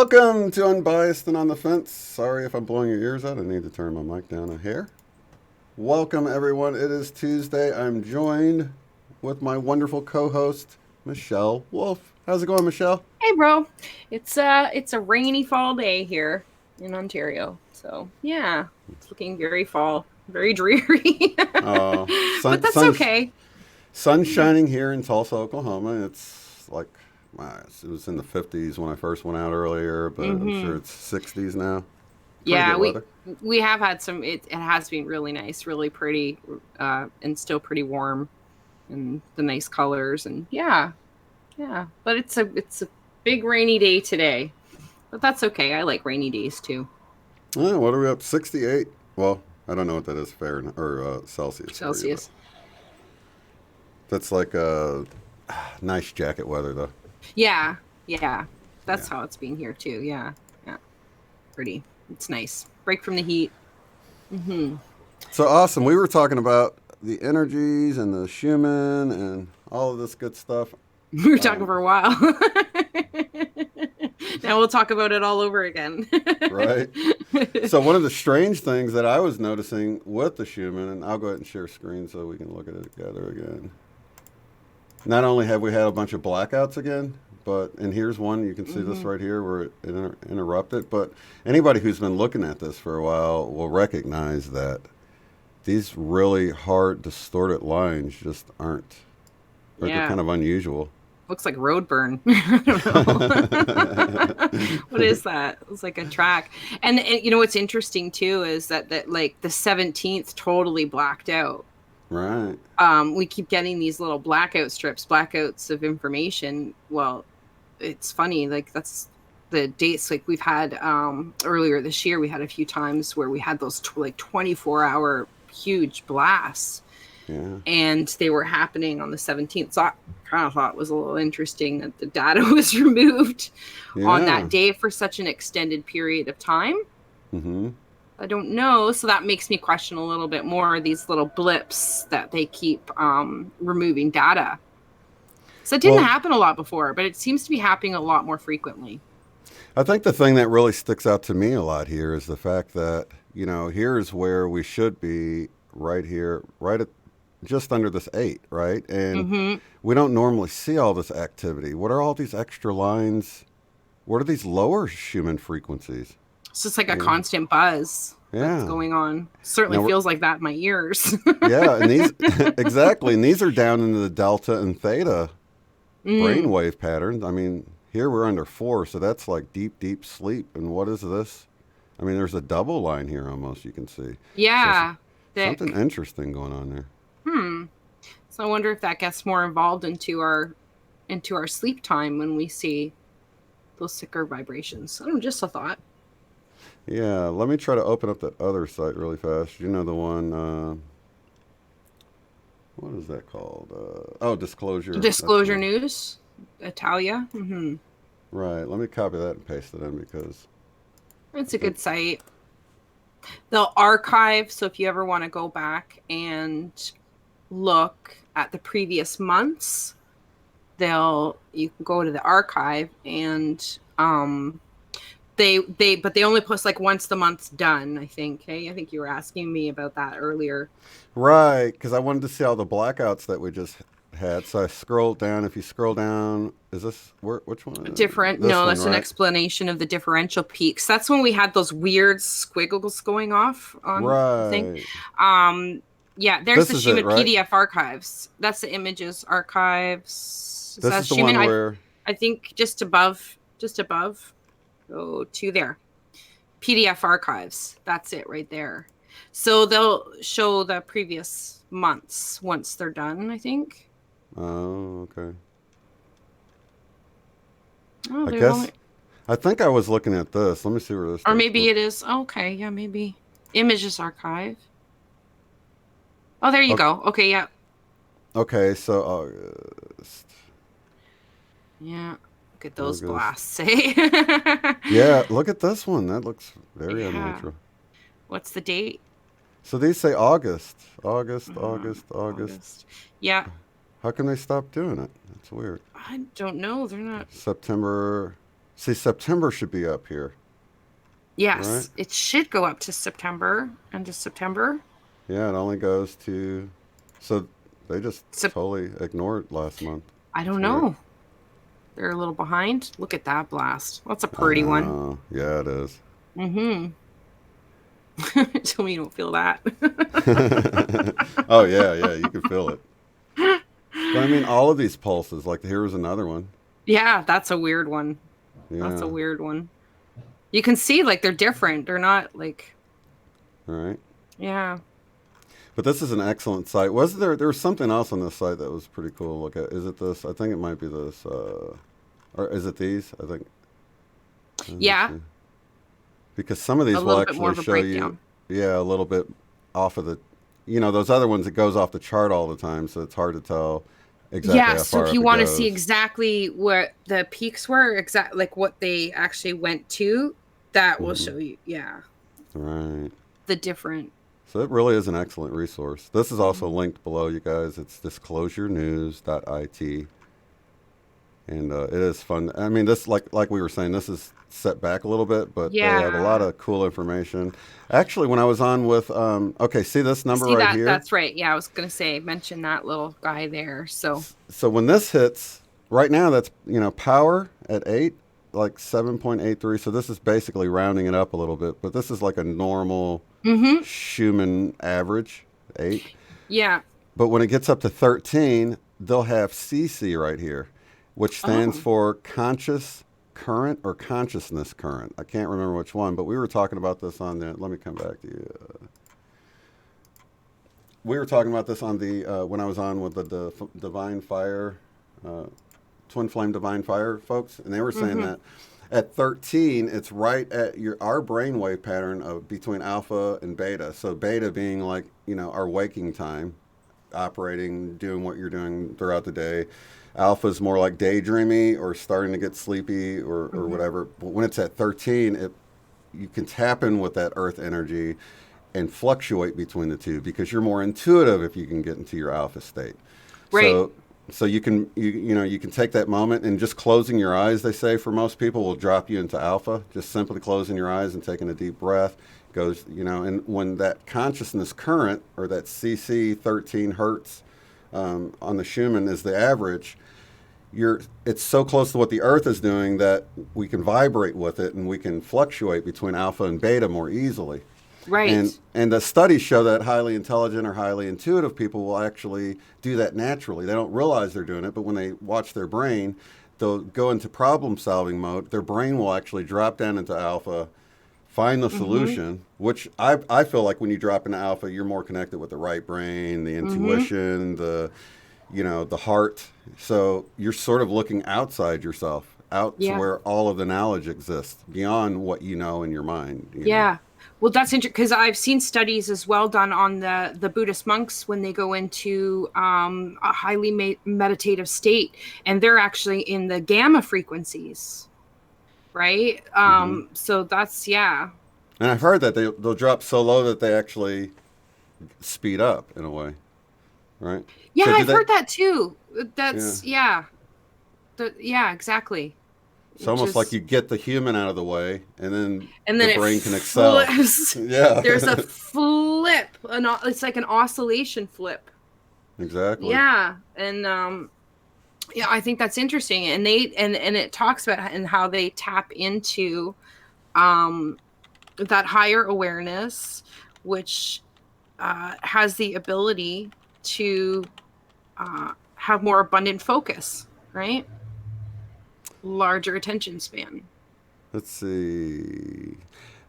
Welcome to Unbiased and on the Fence. Sorry if I'm blowing your ears out. I need to turn my mic down a hair. Welcome, everyone. It is Tuesday. I'm joined with my wonderful co-host, Michelle Wolfe. How's it going, Michelle? Hey, bro. It's a rainy fall day here in Ontario. So, yeah, it's looking very fall, very dreary. But that's okay. Sun's shining here in Tulsa, Oklahoma. It's like, it was in the 50s when I first went out earlier, but I'm sure it's 60s now. Yeah, we have had some. It has been really nice, really pretty, and still pretty warm, and the nice colors, and yeah. But it's a big rainy day today, but that's okay. I like rainy days too. Yeah, what are we up? 68. Well, I don't know what that is, Fahrenheit or Celsius. Celsius. That's like a nice jacket weather, though. Yeah. That's how it's been here too. Yeah. Pretty. It's nice. Break from the heat. So awesome. We were talking about the energies and the Schumann and all of this good stuff. We were talking for a while. Now we'll talk about it all over again. Right. So one of the strange things that I was noticing with the Schumann, and I'll go ahead and share screen so we can look at it together again. Not only have we had a bunch of blackouts again, and here's one, you can see this right here where it interrupted, but anybody who's been looking at this for a while will recognize that these really hard, distorted lines just aren't. They're kind of unusual. Looks like road burn. I don't know. What is that? It's like a track. And you know what's interesting too is that like the 17th totally blacked out. Right. We keep getting these little blackout strips, blackouts of information. Well, it's funny, like that's the dates. Like we've had earlier this year, we had a few times where we had those 24-hour huge blasts. Yeah. And they were happening on the 17th. So I kind of thought it was a little interesting that the data was removed on that day for such an extended period of time. I don't know. So that makes me question a little bit more these little blips that they keep removing data. So it didn't happen a lot before, but it seems to be happening a lot more frequently. I think the thing that really sticks out to me a lot here is the fact that, here's where we should be right here, right at just under this 8, right? And we don't normally see all this activity. What are all these extra lines? What are these lower Schumann frequencies? It's just like a constant buzz that's going on. Certainly feels like that in my ears. Yeah, and these exactly, and these are down into the delta and theta brainwave patterns. I mean, here we're under 4, so that's like deep sleep. And what is this? I mean, there's a double line here almost, you can see. Yeah. So something interesting going on there. So I wonder if that gets more involved into our sleep time when we see those sicker vibrations. Just a thought. Yeah, let me try to open up that other site really fast. You know the one, what is that called? Disclosure. Disclosure News, Italia. Right, let me copy that and paste it in because it's a good site. They'll archive, so if you ever want to go back and look at the previous months, you can go to the archive and they only post like once the month's done, I think. Hey, I think you were asking me about that earlier. Right, because I wanted to see all the blackouts that we just had. So I scrolled down. If you scroll down, is this which one? Different. No, that's an explanation of the differential peaks. That's when we had those weird squiggles going off on the thing. Yeah, there's the Schumann PDF archives. That's the images archives. This is the Schumann one where I think just above. Go to there. PDF archives. That's it right there. So they'll show the previous months once they're done, I think. Oh, okay. Oh, I they've guess only, I think I was looking at this. Let me see where this or takes maybe place. it is. Okay, yeah, maybe. Images archive. Oh, there you Okay, go. Okay, yeah. okay, so August, Yeah. Look at those August. blasts, eh? Yeah, look at this one. That looks very Yeah. unnatural. What's the date? So these say August, August, August, August. August. Yeah. How can they stop doing it? That's weird. I don't know. They're not. September. See, September should be up here, right? Yes, it should go up to September, end of September. Yeah, it only goes to. So they just Sep- totally ignored last month. I It's don't weird. know. They're a little behind. Look at that blast. That's a I pretty one. know. Yeah, it is. Mm-hmm. Tell me you don't feel that. Oh yeah, yeah, you can feel it. But I mean, all of these pulses. Like here was another one. Yeah, that's a weird one. That's a Yeah. weird one. You can see like they're different. They're not like, All right. yeah. But this is an excellent site. Was there? There was something else on this site that was pretty cool to look at. Is it this? I think it might be this. Or is it these? I think. Let me Yeah, see. Because some of a these will little bit more actually of a show you, breakdown. yeah, a little bit off of the, those other ones it goes off the chart all the time, so it's hard to tell exactly Yeah, how so far if up you it want to see goes. exactly what the peaks were, exact like what they actually went to, that will Hmm. show you, yeah, Right. the different. So it really is an excellent resource. This is also linked below, you guys. It's disclosurenews.it. And it is fun. I mean, this like we were saying, this is set back a little bit, but they have a lot Yeah. of cool information. Actually, when I was on with, okay, see this number See right that? here? That's right. Yeah, I was gonna say mention that little guy there. So So when this hits, right now that's, power at 8, like 7.83. So this is basically rounding it up a little bit, but this is like a normal mm-hmm. Schumann average, 8. Yeah. But when it gets up to 13, they'll have CC right here, which stands Oh. for conscious current or consciousness current. I can't remember which one, but we were talking about this on the, let me come back to you. We were talking about this on the, when I was on with the Divine Fire, uh, Twin Flame Divine Fire folks, and they were saying Mm-hmm. that at 13, it's right at our brainwave pattern of between alpha and beta. So beta being like, our waking time, operating, doing what you're doing throughout the day. Alpha is more like daydreamy or starting to get sleepy or Mm-hmm. whatever. But when it's at 13, you can tap in with that earth energy and fluctuate between the two because you're more intuitive if you can get into your alpha state. Right. So you can you can take that moment and just closing your eyes, they say for most people, will drop you into alpha. Just simply closing your eyes and taking a deep breath goes, and when that consciousness current or that CC 13 hertz on the Schumann is the average, it's so close to what the earth is doing that we can vibrate with it and we can fluctuate between alpha and beta more easily. Right. And the studies show that highly intelligent or highly intuitive people will actually do that naturally. They don't realize they're doing it, but when they watch their brain, they'll go into problem solving mode. Their brain will actually drop down into alpha, find the Mm-hmm. solution, which I feel like when you drop into alpha, you're more connected with the right brain, the Mm-hmm. intuition, the heart. So you're sort of looking outside yourself, out to Yeah. where all of the knowledge exists beyond what you know in your mind. Yeah. Well, that's interesting because I've seen studies as well done on the Buddhist monks when they go into a highly meditative state, and they're actually in the gamma frequencies, right? Hmm. So that's yeah. And I've heard that they'll drop so low that they actually speed up in a way, right? Yeah, So do I've they? heard that too. Yeah. That's yeah. Yeah, exactly. It's It almost like just you get the human out of the way, and then and the then it brain can excel. flips. Yeah. There's a flip. It's like an oscillation flip. Exactly. Yeah, and yeah, I think that's interesting, and and it talks about and how they tap into um that higher awareness, which has the ability to have more abundant focus, right? Larger attention span. Let's see.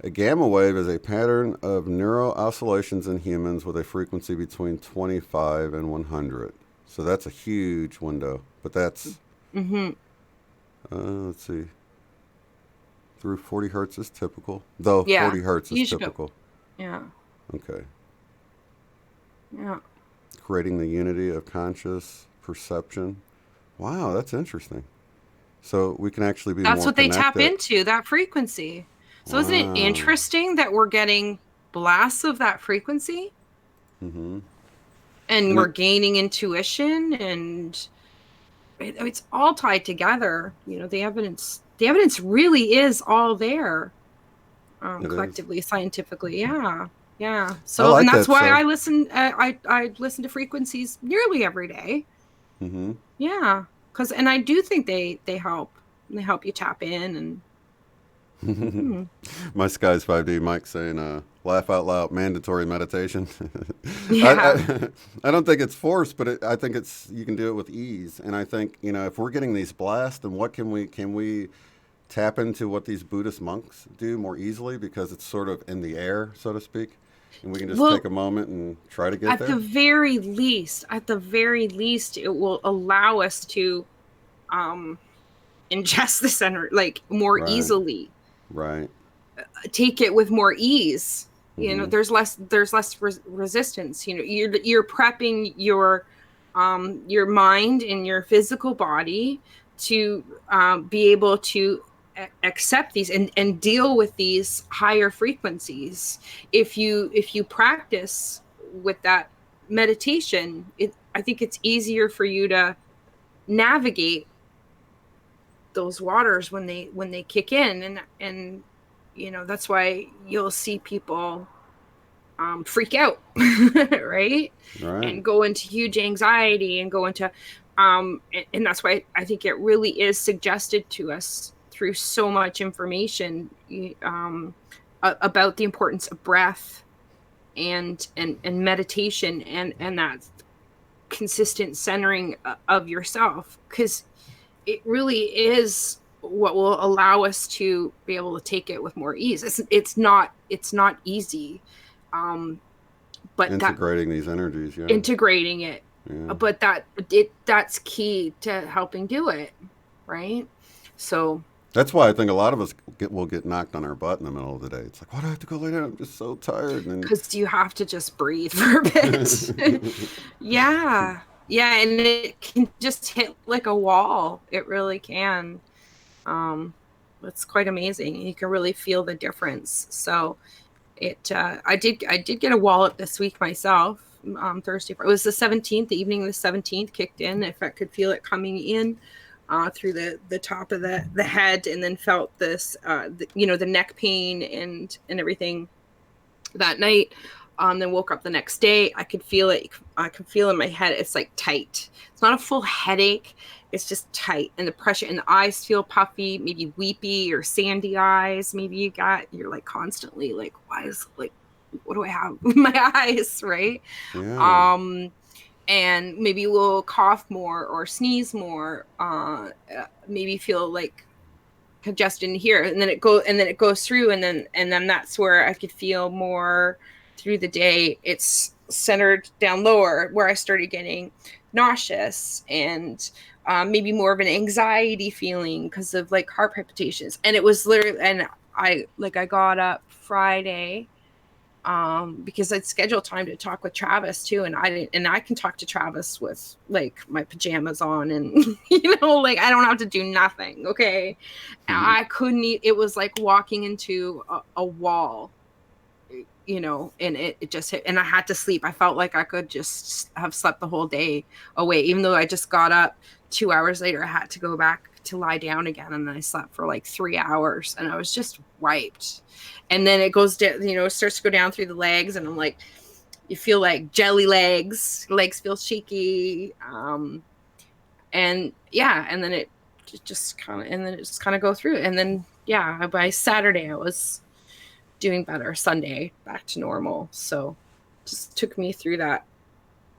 A gamma wave is a pattern of neural oscillations in humans with a frequency between 25 and 100. So that's a huge window. But that's, Mm-hmm. let's see, through 40 hertz is typical. Though Yeah. 40 hertz is You should go. typical. Yeah. Okay. Yeah. Creating the unity of conscious perception. Wow, that's interesting. So we can actually be That's more what they tap connected. into, that frequency. So isn't it Wow. interesting that we're getting blasts of that frequency Mm-hmm. and And we're it, gaining intuition, and it's all tied together. The evidence really is all there, it is. collectively, scientifically. Yeah. Yeah. I So, and like that's that, why so. I listen to frequencies nearly every day. Mm-hmm. Yeah. And I do think they help. They help you tap in and mhm. My Skies 5D Mike saying, laugh out loud, mandatory meditation. I, Yeah. I, I don't think it's forced, but I think you can do it with ease. And I think, if we're getting these blasts, then can we tap into what these Buddhist monks do more easily because it's sort of in the air, so to speak? And we can just take Well, a moment and try to get at the there? very least, it will allow us to um ingest the center like more Right, easily, right. take it with more ease. Mm-hmm. There's less resistance. You're prepping your mind and your physical body to be able to accept these and deal with these higher frequencies. If you practice with that meditation, I think it's easier for you to navigate those waters when they kick in, and that's why you'll see people freak out, right, Right. and go into huge anxiety and go into and that's why I think it really is suggested to us through so much information about the importance of breath and meditation and that consistent centering of yourself, because it really is what will allow us to be able to take it with more ease. It's not easy, but that Integrating these energies, yeah. integrating it, Yeah. but that's key to helping do it, right? So That's why I think a lot of us will get knocked on our butt in the middle of the day. It's like, why do I have to go lay down? I'm just so tired. And because you have to just breathe for a bit. Yeah, yeah, and it can just hit like a wall. It really can. um it's quite amazing. You can really feel the difference. So I did get a wallop this week myself. Thursday, it was the 17th, the evening of the 17th kicked in. If I could feel it coming in through the top of the head, and then felt this the neck pain and everything that night. Then woke up the next day. I could feel it. I could feel in my head. It's like tight. It's not a full headache. It's just tight, and the pressure, and the eyes feel puffy, maybe weepy or sandy eyes. Maybe you're like constantly like, why is like, what do I have in my eyes, right? yeah. Um, and maybe we'll cough more or sneeze more. Maybe feel like congestion here, and then it goes through, and then that's where I could feel more through the day. It's centered down lower where I started getting nauseous and maybe more of an anxiety feeling because of like heart palpitations. And it was literally, and I got up Friday because I'd scheduled time to talk with Travis too, and I can talk to Travis with like my pajamas on, and like I don't have to do nothing. Okay, I couldn't it was like walking into a wall, and it just hit, and I had to sleep. I felt like I could just have slept the whole day away, even though I just got up 2 hours later. I had to go back to lie down again, and then I slept for like 3 hours, and I was just wiped. And then it goes down, starts to go down through the legs, and I'm like, you feel like jelly legs feel shaky, and yeah, and then it just kind of go through, and then yeah, by Saturday I was doing better. Sunday back to normal. So just took me through that.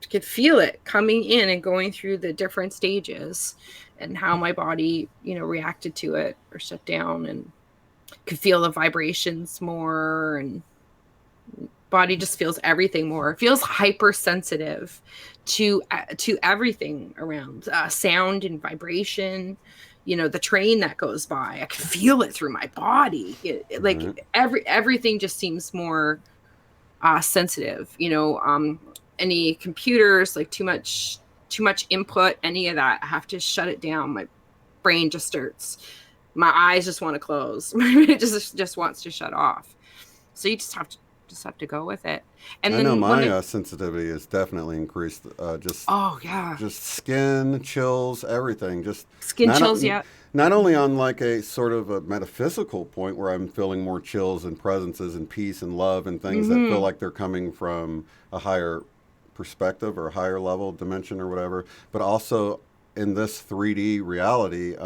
I could feel it coming in and going through the different stages and how my body reacted to it or shut down, and could feel the vibrations more. And body just feels everything more. It feels hypersensitive to everything around sound and vibration. You know, the train that goes by, I can feel it through my body. Like everything just seems more sensitive. You know, any computers, like too much input, any of that, I have to shut it down. My brain just starts. My eyes just want to close. It just wants to shut off. So you just have to go with it. And I then know my sensitivity is definitely increased. Just skin chills, everything. Just skin chills. Yeah. Not only on like a sort of a metaphysical point where I'm feeling more chills and presences and peace and love and things that feel like they're coming from a higher perspective or a higher level dimension or whatever, but also in this 3D reality.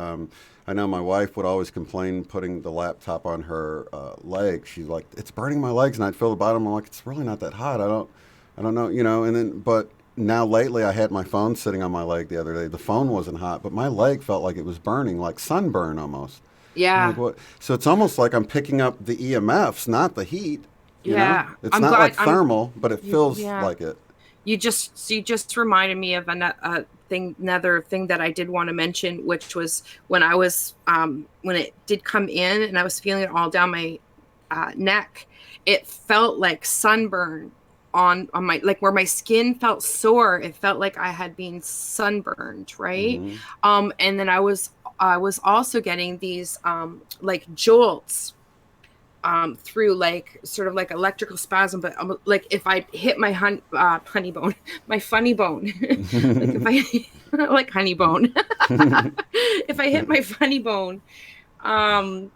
I know my wife would always complain putting the laptop on her leg. She's like, "It's burning my legs," and I'd feel the bottom. I'm like, "It's really not that hot. I don't know, you know." And then, but now lately, I had my phone sitting on my leg the other day. The phone wasn't hot, but my leg felt like it was burning, like sunburn almost. Yeah. Like, what? So it's almost like I'm picking up the EMFs, not the heat. You know? It's not like thermal, but it feels like it. You just reminded me of another thing that I did want to mention, which was when I was when it did come in and I was feeling it all down my neck. It felt like sunburn on my, like where my skin felt sore. It felt like I had been sunburned, right? And then I was also getting these like jolts through like sort of like electrical spasm, but like if I hit my honey bone, my funny bone, like if I like honey bone, if I hit my funny bone, and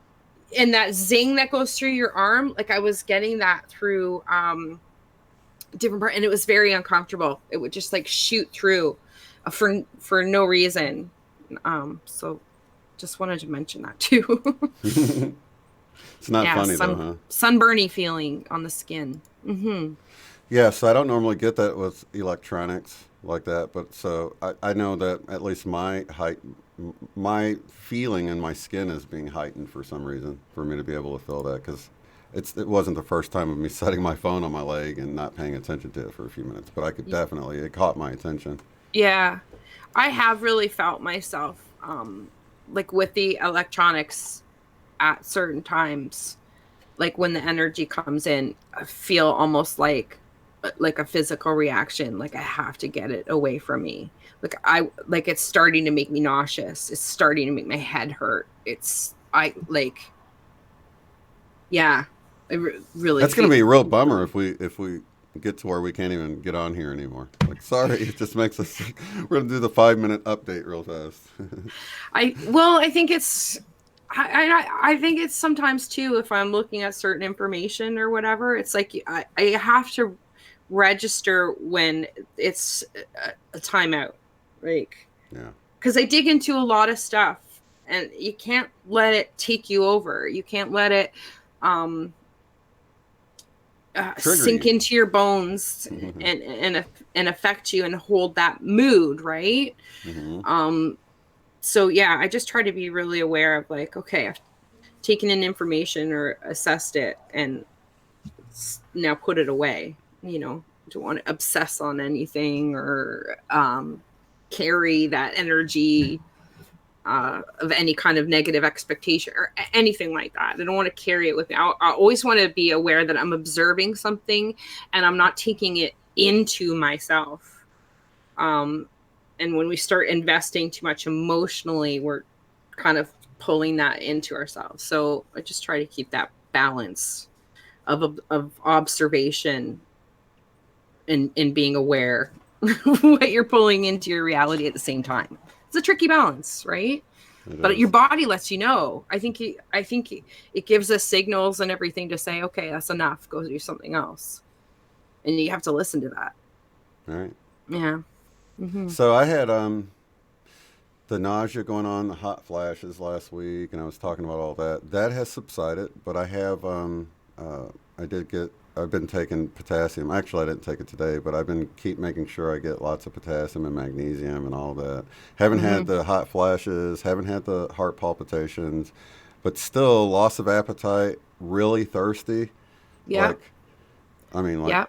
that zing that goes through your arm, like I was getting that through different part, and it was very uncomfortable. It would just like shoot through for no reason. So just wanted to mention that too. It's not funny though, huh? Sunburny feeling on the skin. Yeah, so I don't normally get that with electronics like that, but so I know that at least my feeling in my skin is being heightened for some reason for me to be able to feel that, because it wasn't the first time of me setting my phone on my leg and not paying attention to it for a few minutes, but I could definitely, it caught my attention. Yeah, I have really felt myself like with the electronics at certain times, like when the energy comes in, I feel almost like a physical reaction, like I have to get it away from me. Like it's starting to make me nauseous. It's starting to make my head hurt. Really. That's going to be a real bummer if we get to where we can't even get on here anymore. Like, sorry, it just makes us. We're going to do the 5-minute update real fast. I think it's. I think it's sometimes too, if I'm looking at certain information or whatever, it's like I have to register when it's a timeout, like, yeah, because I dig into a lot of stuff and you can't let it take you over. You can't let it sink into your bones and affect you and hold that mood, right? So yeah, I just try to be really aware of like, okay, I've taken in information or assessed it and now put it away. You know, don't want to obsess on anything or carry that energy of any kind of negative expectation or anything like that. I don't want to carry it with me. I always want to be aware that I'm observing something and I'm not taking it into myself. And when we start investing too much emotionally, we're kind of pulling that into ourselves. So I just try to keep that balance of observation and being aware what you're pulling into your reality at the same time. It's a tricky balance, right? But your body lets you know. I think it gives us signals and everything to say, okay, that's enough. Go do something else. And you have to listen to that. All right. Yeah. So I had the nausea going on, the hot flashes last week, and I was talking about all that. That has subsided, but I have I've been taking potassium. Actually, I didn't take it today, but I've been keep making sure I get lots of potassium and magnesium and all that. Haven't had the hot flashes, haven't had the heart palpitations, but still loss of appetite, really thirsty. Yeah. Like I mean, like, Yeah.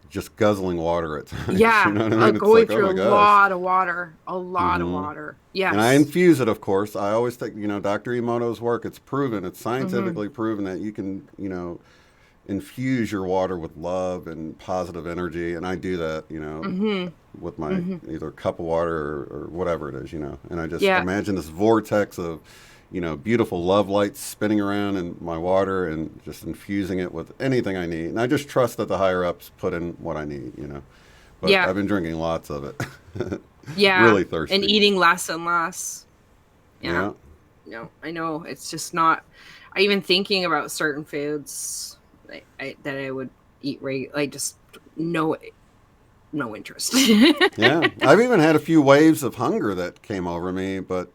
just guzzling water at times. Yeah. You know what I mean? It's Going like, oh through my a gosh. lot of water. A lot of water. Yes. And I infuse it, of course. I always think, Dr. Emoto's work, it's proven, it's Mm-hmm. scientifically proven that you can, infuse your water with love and positive energy. And I do that, Mm-hmm. with my Mm-hmm. either cup of water or whatever it is, And I just Yeah. imagine this vortex of, beautiful love lights spinning around in my water and just infusing it with anything I need. And I just trust that the higher ups put in what I need, But Yeah. I've been drinking lots of it. Yeah. Really thirsty. And eating less and less. Yeah. No, I know. It's just not. I even thinking about certain foods that I would eat I just no interest. Yeah. I've even had a few waves of hunger that came over me, but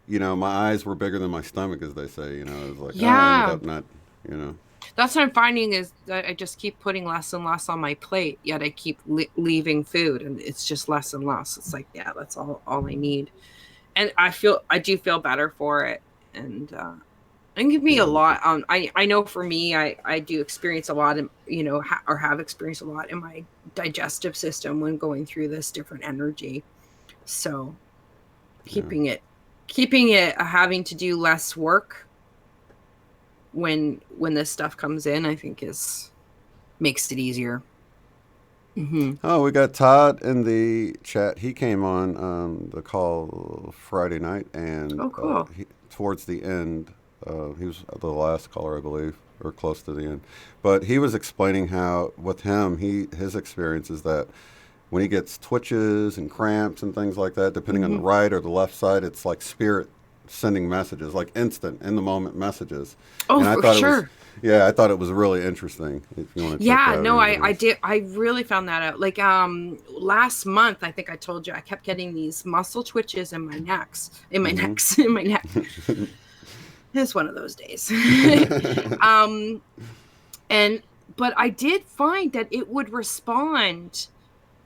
my eyes were bigger than my stomach, as they say. It was like, I ended up not. That's what I'm finding is that I just keep putting less and less on my plate, yet I keep leaving food, and it's just less and less. It's like, yeah, that's all I need, and I do feel better for it, and it give me a lot. I know for me, I do experience a lot, in, or have experienced a lot in my digestive system when going through this different energy. So, keeping it having to do less work when this stuff comes in, I think makes it easier. Mm-hmm. Oh, we got Todd in the chat. He came on the call Friday night, and cool. Towards the end, he was the last caller, I believe, or close to the end. But he was explaining how, with him, his experience is that when he gets twitches and cramps and things like that, depending on the right or the left side, it's like spirit sending messages, like instant, in the moment messages. Oh, and I for thought sure. I thought it was really interesting. If you want to check that out. I did. I really found that out. Like last month, I think I told you I kept getting these muscle twitches in my in my neck. It's one of those days. But I did find that it would respond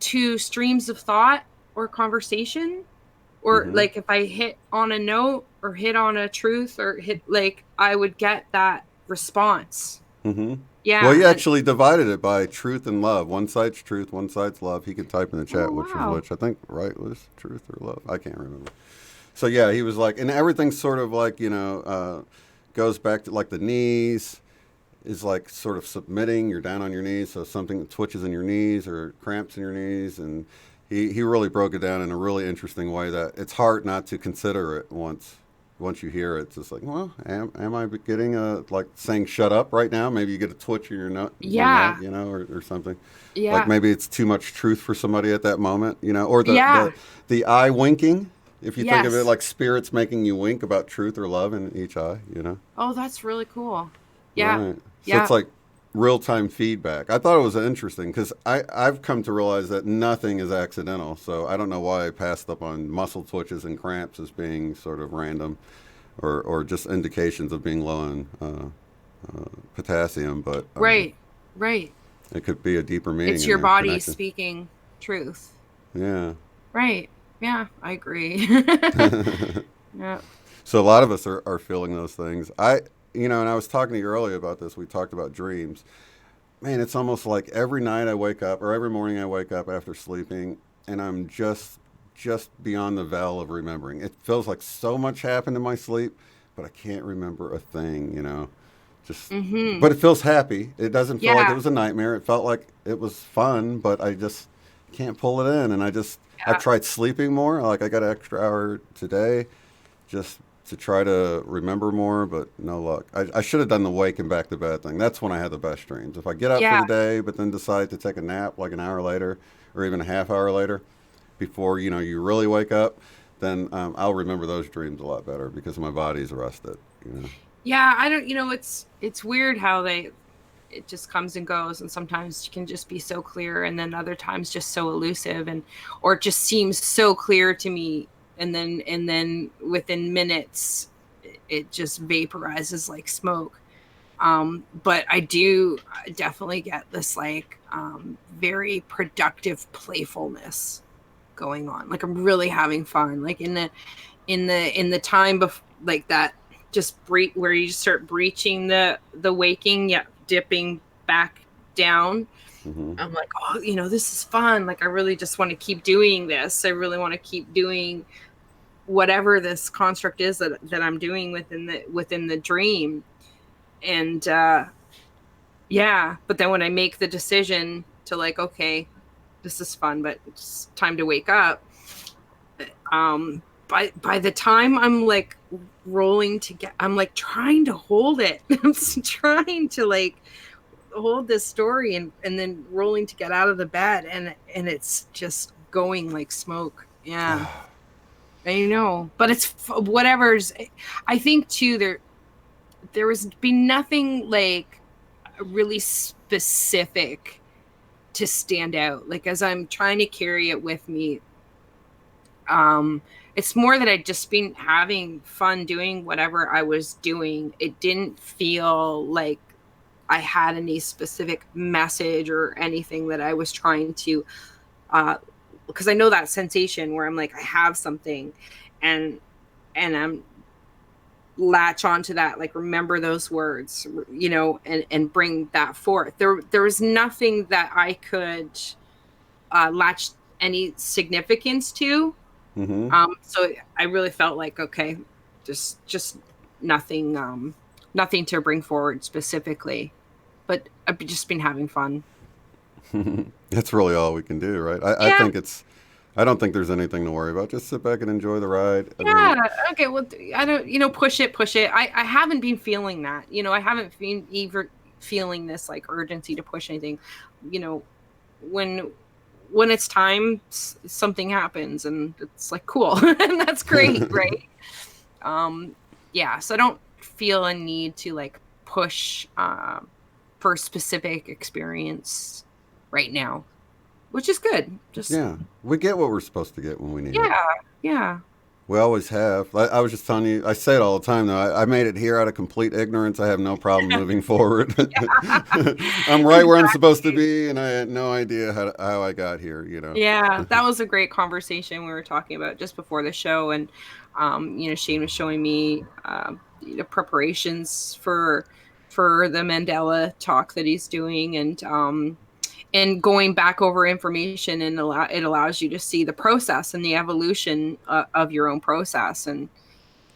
to streams of thought or conversation, or like if I hit on a note or hit on a truth or hit, like, I would get that response. Yeah. Well, he actually divided it by truth and love. One side's truth, one side's love. He could type in the chat which was which. I think was truth or love. I can't remember. So yeah, he was like, and everything's sort of like, goes back to like the knees is like sort of submitting. You're down on your knees, so something twitches in your knees or cramps in your knees, and he really broke it down in a really interesting way that it's hard not to consider it once you hear it. It's just like, well, am I getting like saying shut up right now? Maybe you get a twitch in your nut, or something. Yeah. Like maybe it's too much truth for somebody at that moment, or the eye winking. If you think of it like spirits making you wink about truth or love in each eye, Oh, that's really cool. Yeah. Right. So it's like real-time feedback. I thought it was interesting because I've come to realize that nothing is accidental. So I don't know why I passed up on muscle twitches and cramps as being sort of random or just indications of being low in potassium. But right. It could be a deeper meaning. It's your body speaking truth. Yeah. Right. Yeah, I agree. Yeah. So a lot of us are feeling those things. And I was talking to you earlier about this. We talked about dreams. Man, it's almost like every night I wake up, or every morning I wake up after sleeping, and I'm just beyond the veil of remembering. It feels like so much happened in my sleep, but I can't remember a thing, But it feels happy. It doesn't feel like it was a nightmare. It felt like it was fun, but I just can't pull it in. And I've tried sleeping more. Like I got an extra hour today just to try to remember more, but no luck. I should have done the wake and back to bed thing. That's when I had the best dreams. If I get up for the day, but then decide to take a nap like an hour later or even a half hour later before, you really wake up, then I'll remember those dreams a lot better because my body's rested, Yeah, I don't, it's weird how it just comes and goes, and sometimes it can just be so clear, and then other times just so elusive, or it just seems so clear to me, and then within minutes it just vaporizes like smoke. But I definitely get this like very productive playfulness going on. Like I'm really having fun. Like in the time before, like that, just where you start breaching the waking, dipping back down. I'm like, oh, this is fun. Like, I really just want to keep doing this. I really want to keep doing whatever this construct is that I'm doing within the dream. And but then when I make the decision to like, okay, this is fun, but it's time to wake up. By the time I'm like rolling to get, I'm like trying to hold it. I'm trying to like hold this story and then rolling to get out of the bed, and it's just going like smoke. Yeah. But it's whatever's. I think too there was been nothing like really specific to stand out. Like as I'm trying to carry it with me, it's more that I'd just been having fun doing whatever I was doing. It didn't feel like I had any specific message or anything that I was trying to, because I know that sensation where I'm like, I have something and I'm latch onto that, like remember those words, and bring that forth. There was nothing that I could latch any significance to. So I really felt like, okay, just nothing to bring forward specifically, but I've just been having fun. That's really all we can do, right? I don't think there's anything to worry about. Just sit back and enjoy the ride. Okay. Well, I don't, push it. I haven't been feeling that, I haven't been even feeling this like urgency to push anything, when it's time, something happens and it's like, cool. And that's great. Right. So I don't feel a need to like push, for a specific experience right now, which is good. We get what we're supposed to get when we need it. Yeah. We always have. I was just telling you, I say it all the time, though. I made it here out of complete ignorance. I have no problem moving forward. I'm right where I'm supposed to be, and I had no idea how I got here, Yeah, that was a great conversation we were talking about just before the show. And, Shane was showing me preparations for the Mandela talk that he's doing, and going back over information, and it allows you to see the process and the evolution of your own process. And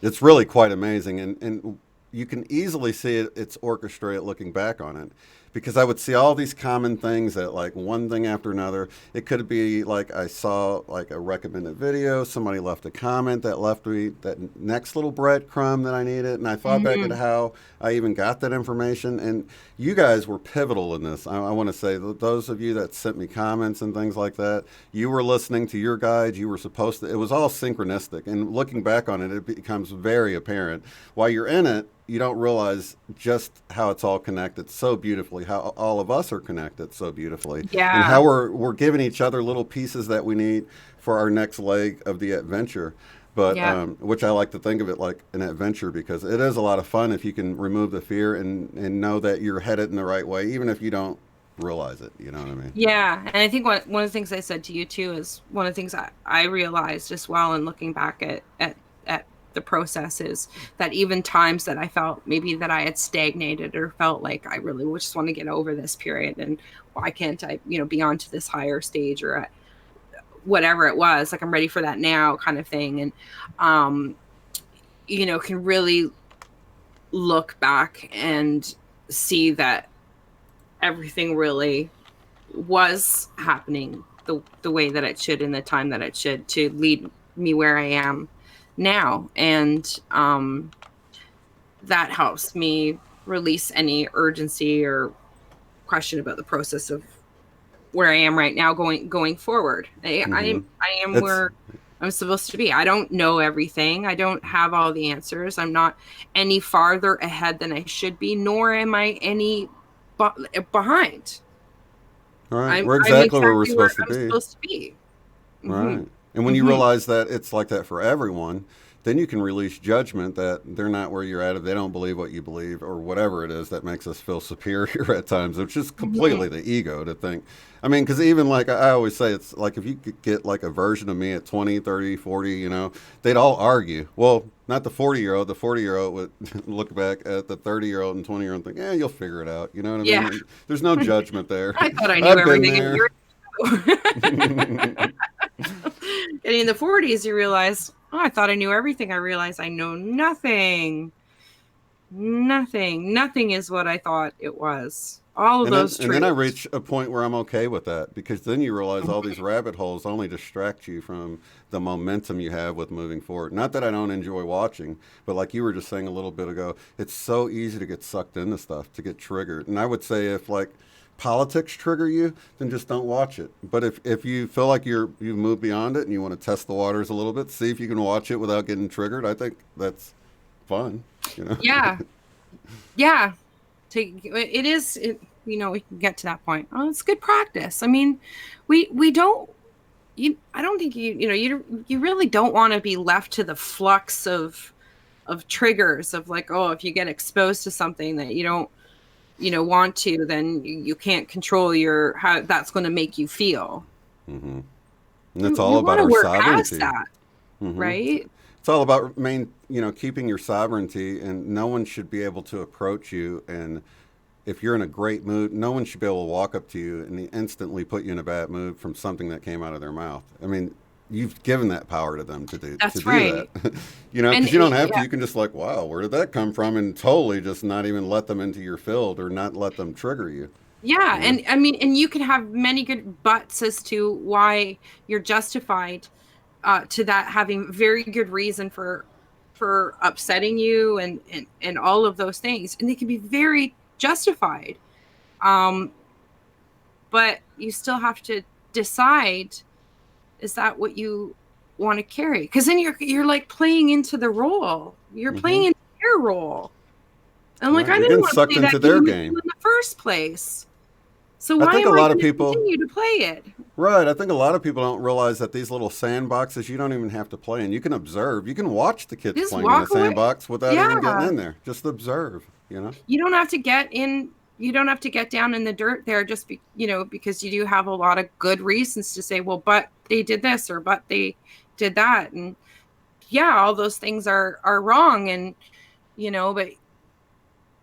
it's really quite amazing. And you can easily see it's orchestrated looking back on it, because I would see all these common things that like one thing after another. It could be like I saw like a recommended video, somebody left a comment that left me that next little breadcrumb that I needed, and I thought back at how I even got that information. And you guys were pivotal in this. I want to say that those of you that sent me comments and things like that, you were listening to your guides. You were supposed to. It was all synchronistic. And looking back on it, it becomes very apparent. While you're in it, you don't realize just how it's all connected so beautifully, how all of us are connected so beautifully, and how we're giving each other little pieces that we need for our next leg of the adventure. But which I like to think of it like an adventure, because it is a lot of fun if you can remove the fear and know that you're headed in the right way, even if you don't realize it. You know what I mean? Yeah, and I think one of the things I said to you too is one of the things I realized as well in looking back at the process is that even times that I felt maybe that I had stagnated or felt like I really just want to get over this period, and why can't I, be on to this higher stage, or whatever it was, like I'm ready for that now kind of thing. And, can really look back and see that everything really was happening the way that it should, in the time that it should, to lead me where I am now. And that helps me release any urgency or question about the process of where I am right now going forward. I am where I'm supposed to be. I don't know everything. I don't have all the answers. I'm not any farther ahead than I should be, nor am I any behind. All right. We're exactly where we're supposed to be. Supposed to be. Right. And when you realize that it's like that for everyone, then you can release judgment that they're not where you're at, if they don't believe what you believe, or whatever it is that makes us feel superior at times, which is completely the ego to think. I mean, because even like I always say, it's like if you could get like a version of me at 20, 30, 40, you know, they'd all argue. Well, not the 40-year-old. The 40-year-old would look back at the 30-year-old and 20-year-old and think, you'll figure it out. You know what I mean? There's no judgment there. I thought I knew everything. There. And in the 40s, you realize, I thought I knew everything. I realized I know nothing. Nothing is what I thought it was. All of those and then I reach a point where I'm okay with that, because then you realize all these rabbit holes only distract you from the momentum you have with moving forward. Not that I don't enjoy watching, but like you were just saying a little bit ago, it's so easy to get sucked into stuff, to get triggered. And I would say if like politics trigger you, then just don't watch it. But if you feel like you've moved beyond it and you want to test the waters a little bit, see if you can watch it without getting triggered, I think that's fun, you know? Yeah. It is, you know, we can get to that point. Oh, it's good practice. I mean, we don't, I don't think you really don't want to be left to the flux of triggers of like, oh, if you get exposed to something that you don't, want to, then you can't control how that's going to make you feel. Mm-hmm. And it's all about our sovereignty. Right? It's all about keeping your sovereignty, and no one should be able to approach you. And if you're in a great mood, no one should be able to walk up to you and instantly put you in a bad mood from something that came out of their mouth. I mean, you've given that power to them to do that. You know, because you don't have to. You can just like, wow, where did that come from? And totally just not even let them into your field or not let them trigger you. Yeah, and I mean, and you can have many good buts as to why you're justified to that, having very good reason for upsetting you and all of those things, and they can be very justified. But you still have to decide, is that what you want to carry? Because then you're like playing into the role. You're playing into their role. And like, I didn't want to play that game in the first place. So why am I going to continue to play it? Right. I think a lot of people don't realize that these little sandboxes, you don't even have to play in. You can observe. You can watch the kids playing in the sandbox without even getting in there. Just observe, you know? You don't have to get in. You don't have to get down in the dirt there just because you do have a lot of good reasons to say, well, but they did this or but they did that. And yeah, all those things are wrong. And, but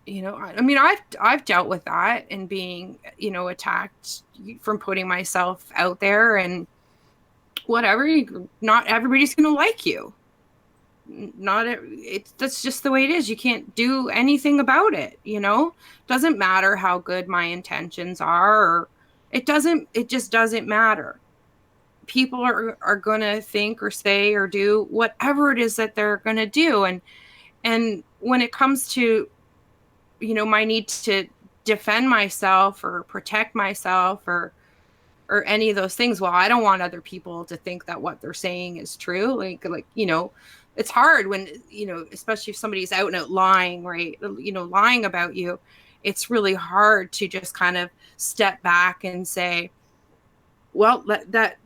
I mean, I've dealt with that and being, attacked from putting myself out there and whatever. Not everybody's going to like you. That's just the way it is. You can't do anything about it. Doesn't matter how good my intentions are, or it just doesn't matter. People are going to think or say or do whatever it is that they're going to do. And when it comes to, my need to defend myself or protect myself or any of those things, well, I don't want other people to think that what they're saying is true. Like, it's hard when, especially if somebody's out and out lying, right? Lying about you. It's really hard to just kind of step back and say, well, that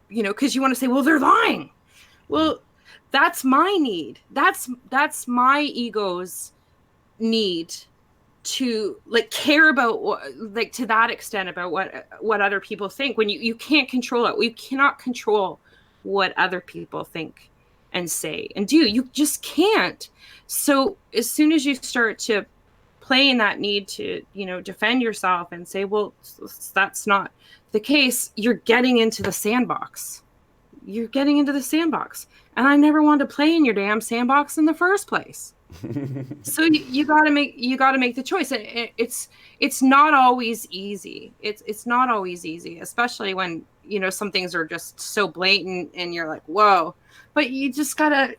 because you want to say, well, they're lying. Well, that's my need. That's my ego's need to care about to that extent about what other people think, when you can't control it. We cannot control what other people think and say and do. You just can't. So as soon as you start to play in that need to, defend yourself and say, well, that's not the case, you're getting into the sandbox. And I never wanted to play in your damn sandbox in the first place. So you got to make the choice. It's not always easy. It's not always easy, especially when, some things are just so blatant and you're like, whoa, but you just gotta,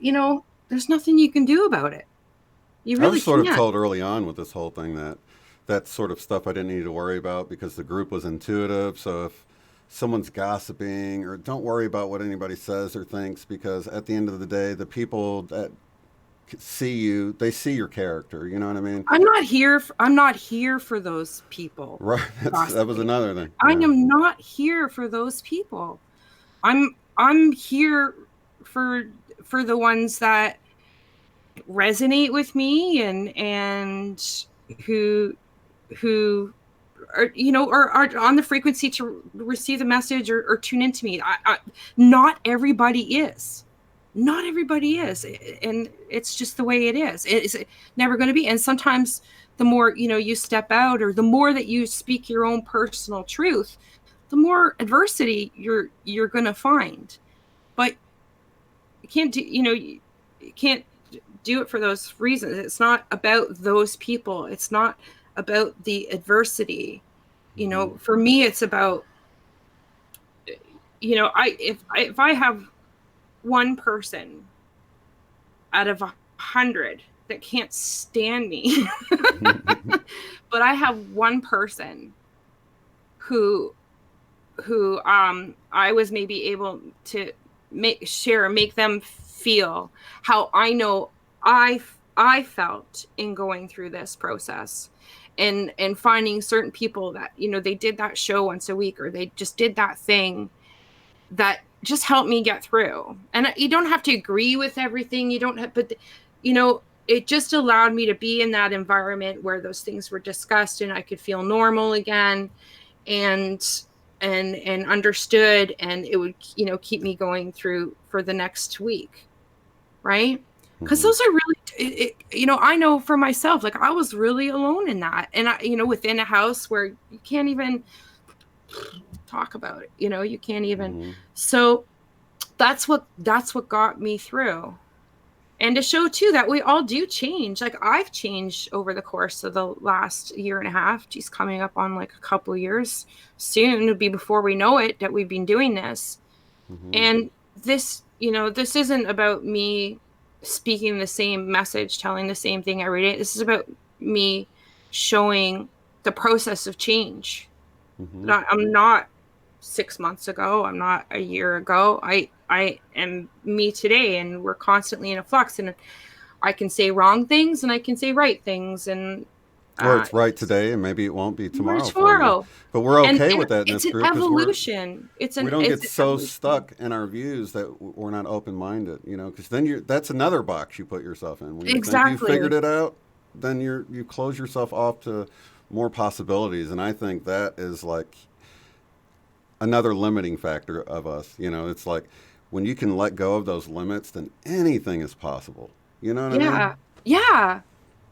there's nothing you can do about it. You really I was sort of told early on with this whole thing that sort of stuff I didn't need to worry about because the group was intuitive. So if someone's gossiping, or don't worry about what anybody says or thinks, because at the end of the day, the people that see you, they see your character. You know what I mean? I'm not here for those people. Right. That was another thing. I am not here for those people. I'm here for for the ones that resonate with me and who are, you know, are on the frequency to receive the message or tune into me. Not everybody is. Not everybody is. And it's just the way it is. It's never going to be. And sometimes the more, you know, you step out, or the more that you speak your own personal truth, the more adversity you're going to find. But you can't do, you know, you can't do it for those reasons. It's not about those people. It's not about the adversity. You know, for me, it's about, you know, if I have one person out of 100 that can't stand me, but I have one person who I was maybe able to make them feel how I know I felt in going through this process, and finding certain people that, you know, they did that show once a week, or they just did that thing that just helped me get through. And you don't have to agree with everything. You don't have, but you know, it just allowed me to be in that environment where those things were discussed and I could feel normal again, and understood, and it would, you know, keep me going through for the next week. Right. Because those are really, you know, I know for myself, like I was really alone in that. And I, you know, within a house where you can't even talk about it, you know, you can't even. So that's what got me through. And to show too that we all do change. Like I've changed over the course of the last year and a half. Geez, coming up on like a couple of years. Soon it'll be before we know it that we've been doing this. And this, you know, this isn't about me speaking the same message, telling the same thing every day. This is about me showing the process of change. I'm not 6 months ago. I'm not a year ago. I am me today, and we're constantly in a flux, and I can say wrong things and I can say right things, and or it's right today and maybe it won't be tomorrow. Tomorrow. But we're okay with that in it's this an group, evolution. We don't get so stuck in our views that we're not open-minded, you know, because then that's another box you put yourself in. When you think you figured it out, then you close yourself off to more possibilities. And I think that is like another limiting factor of us. You know, it's like when you can let go of those limits, then anything is possible. You know what I mean? Yeah.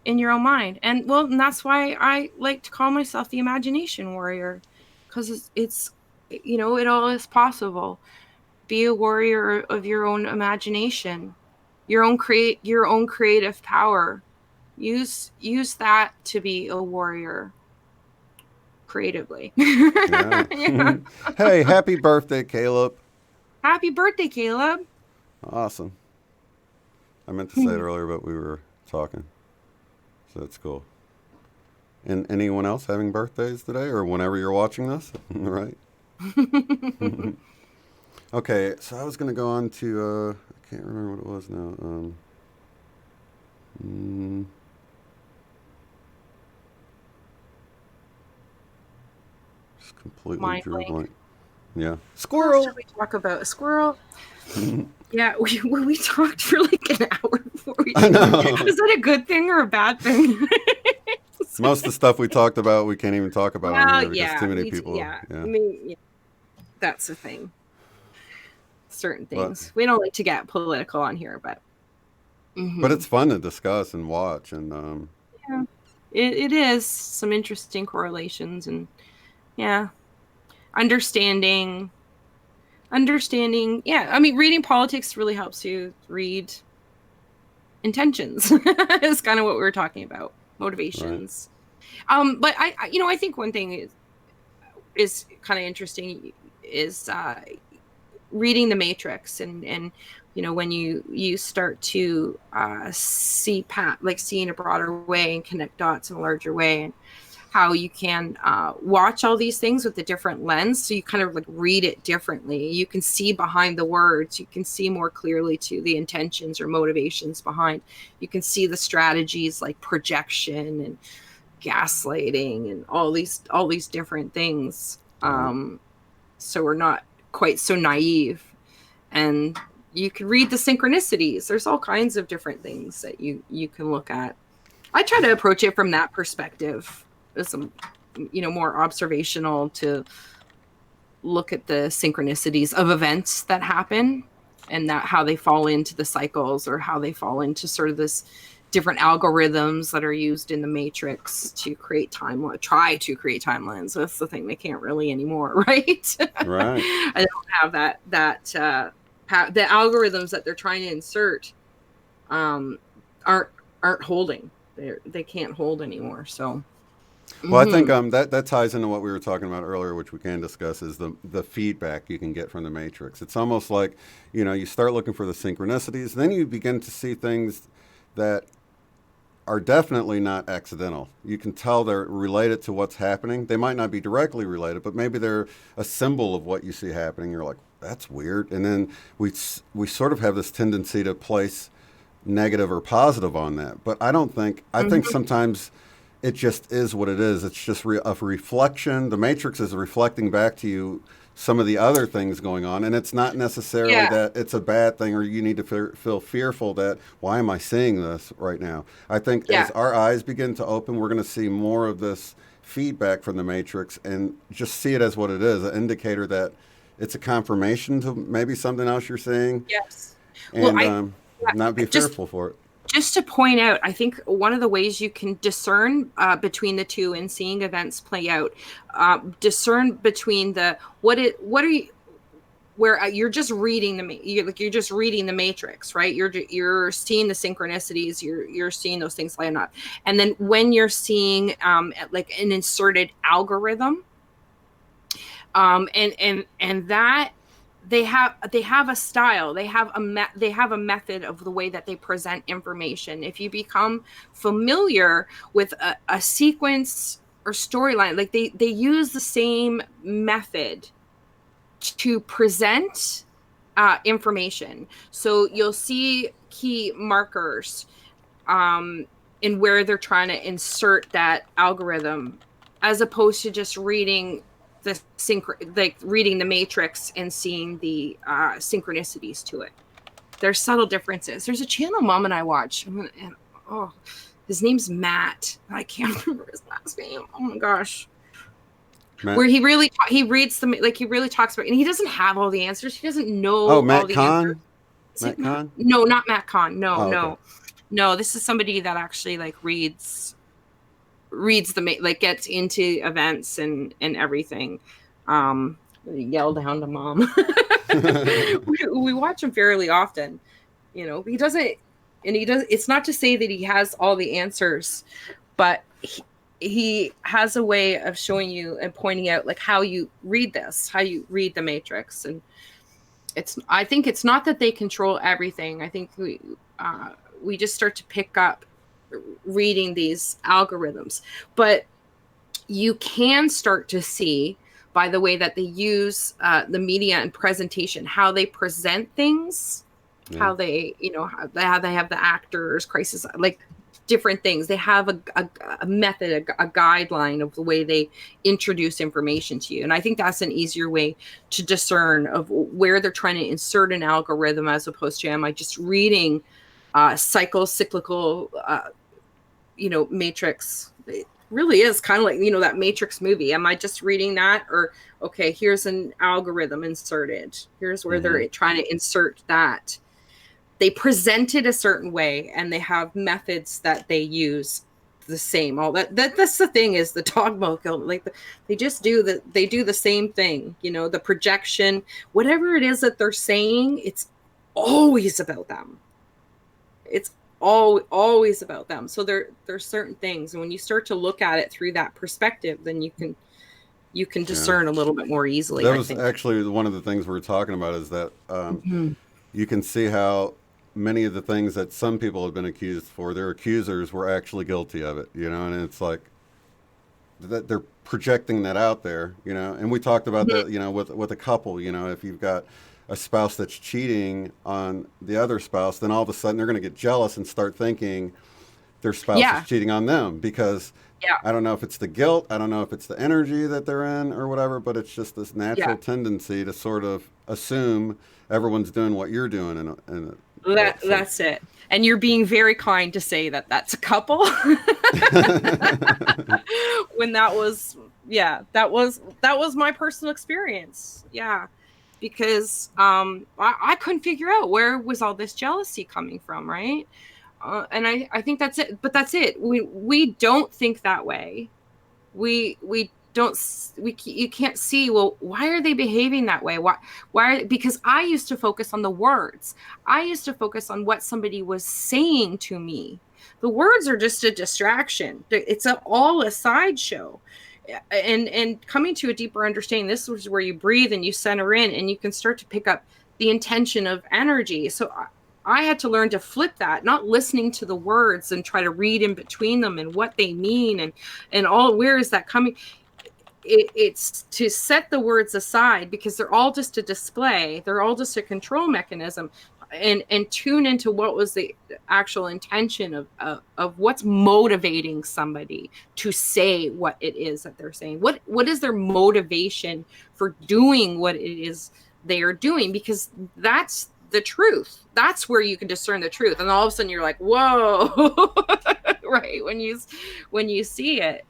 In your own mind. And well, and that's why I like to call myself the imagination warrior, because it's, you know, it all is possible. Be a warrior of your own imagination, your own creative power. Use that to be a warrior creatively. Yeah. Hey, happy birthday, Caleb. Happy birthday, Caleb. Awesome. I meant to say it earlier, but we were talking. So that's cool. And anyone else having birthdays today or whenever you're watching this? Right? Okay, so I was going to go on to, I can't remember what it was now. Just completely drew blank. Yeah. Squirrel! What should we talk about? A squirrel? Yeah, we talked for like an hour before we did. Is that a good thing or a bad thing? Most of the stuff we talked about, we can't even talk about on here because too many people. Yeah. That's the thing. Certain things. We don't like to get political on here, but. But it's fun to discuss and watch. And yeah, it is some interesting correlations and, yeah, understanding. Yeah, I mean, reading politics really helps you read intentions. Is kind of what we were talking about, motivations. Right. But I think one thing is kind of interesting is reading the Matrix, and you know, when you start to see in a broader way and connect dots in a larger way, and how you can watch all these things with a different lens, so you kind of like read it differently. You can see behind the words. You can see more clearly to the intentions or motivations behind. You can see the strategies like projection and gaslighting and all these different things. So we're not quite so naive, and you can read the synchronicities. There's all kinds of different things that you can look at. I try to approach it from that perspective, as some, more observational, to look at the synchronicities of events that happen and that how they fall into the cycles, or how they fall into sort of this different algorithms that are used in the matrix to create try to create timelines. That's the thing, they can't really anymore, right? Right. I don't have that the algorithms that they're trying to insert aren't holding. They can't hold anymore. So well, I think that ties into what we were talking about earlier, which we can discuss, is the feedback you can get from the matrix. It's almost like, you start looking for the synchronicities, then you begin to see things that are definitely not accidental. You can tell they're related to what's happening. They might not be directly related, but maybe they're a symbol of what you see happening. You're like, that's weird. And then we sort of have this tendency to place negative or positive on that. But I think sometimes it just is what it is. It's just a reflection. The matrix is reflecting back to you some of the other things going on, and it's not necessarily that it's a bad thing, or you need to feel fearful that, why am I seeing this right now? I think as our eyes begin to open, we're going to see more of this feedback from the matrix, and just see it as what it is, an indicator that it's a confirmation to maybe something else you're seeing. Yes. And not be fearful for it. Just to point out, I think one of the ways you can discern between the two and seeing events play out, discern between what are you, where you're just reading you're just reading the matrix, right? You're seeing the synchronicities, you're seeing those things line up, and then when you're seeing like an inserted algorithm, and that. They have a style. They have a method of the way that they present information. If you become familiar with a sequence or storyline, like they use the same method to present information. So you'll see key markers in where they're trying to insert that algorithm, as opposed to just reading reading the matrix and seeing the synchronicities to it. There's subtle differences. There's a channel Mom and I watch, and his name's Matt. I can't remember his last name. Oh my gosh. Matt. Where he really reads he really talks about, and he doesn't have all the answers. He doesn't know all the answers. Matt Kahn? No, not Matt Kahn. No, okay. No. This is somebody that actually reads gets into events and everything. Yell down to Mom. we watch him fairly often. He doesn't, and he does. It's not to say that he has all the answers, but he has a way of showing you and pointing out how you read this, how you read the matrix. And I think it's not that they control everything. I think we just start to pick up reading these algorithms, but you can start to see by the way that they use the media and presentation, how they present things, how they how they have the actors, crisis, different things. They have a method, a guideline of the way they introduce information to you. And I think that's an easier way to discern of where they're trying to insert an algorithm, as opposed to, am I just reading cyclical matrix. It really is kind of like that Matrix movie. Am I just reading that, or okay, here's an algorithm inserted, here's where they're trying to insert that. They present it a certain way, and they have methods that they use the same. All that's the thing, is the dogma, they just do the same thing. The projection, whatever it is that they're saying, it's always about them. It's always about them. So there's certain things, and when you start to look at it through that perspective, then you can discern a little bit more easily. That was actually one of the things we were talking about, is that you can see how many of the things that some people have been accused for, their accusers were actually guilty of it, and it's like that they're projecting that out there, and we talked about that, with a couple, if you've got a spouse that's cheating on the other spouse, then all of a sudden they're going to get jealous and start thinking their spouse is cheating on them, because Yeah. I don't know if it's the guilt, I don't know if it's the energy that they're in or whatever, but it's just this Yeah. natural tendency to sort of assume everyone's doing what you're doing in a way. So That's it. And you're being very kind to say that that's a couple. When that was, yeah, that was my personal experience. Yeah. Because I couldn't figure out where was all this jealousy coming from, right? And I think that's it. But that's it. We don't think that way. We don't you can't see, well, why are they behaving that way? Because I used to focus on the words. I used to focus on what somebody was saying to me. The words are just a distraction. It's all a sideshow. And coming to a deeper understanding, this is where you breathe and you center in, and you can start to pick up the intention of energy. So I had to learn to flip that, not listening to the words and try to read in between them and what they mean and all, where is that coming? It's to set the words aside, because they're all just a display. They're all just a control mechanism, and tune into what was the actual intention of what's motivating somebody to say what it is that they're saying. What is their motivation for doing what it is they are doing? Because that's the truth. That's where you can discern the truth. And all of a sudden you're like, whoa, right? When you see it,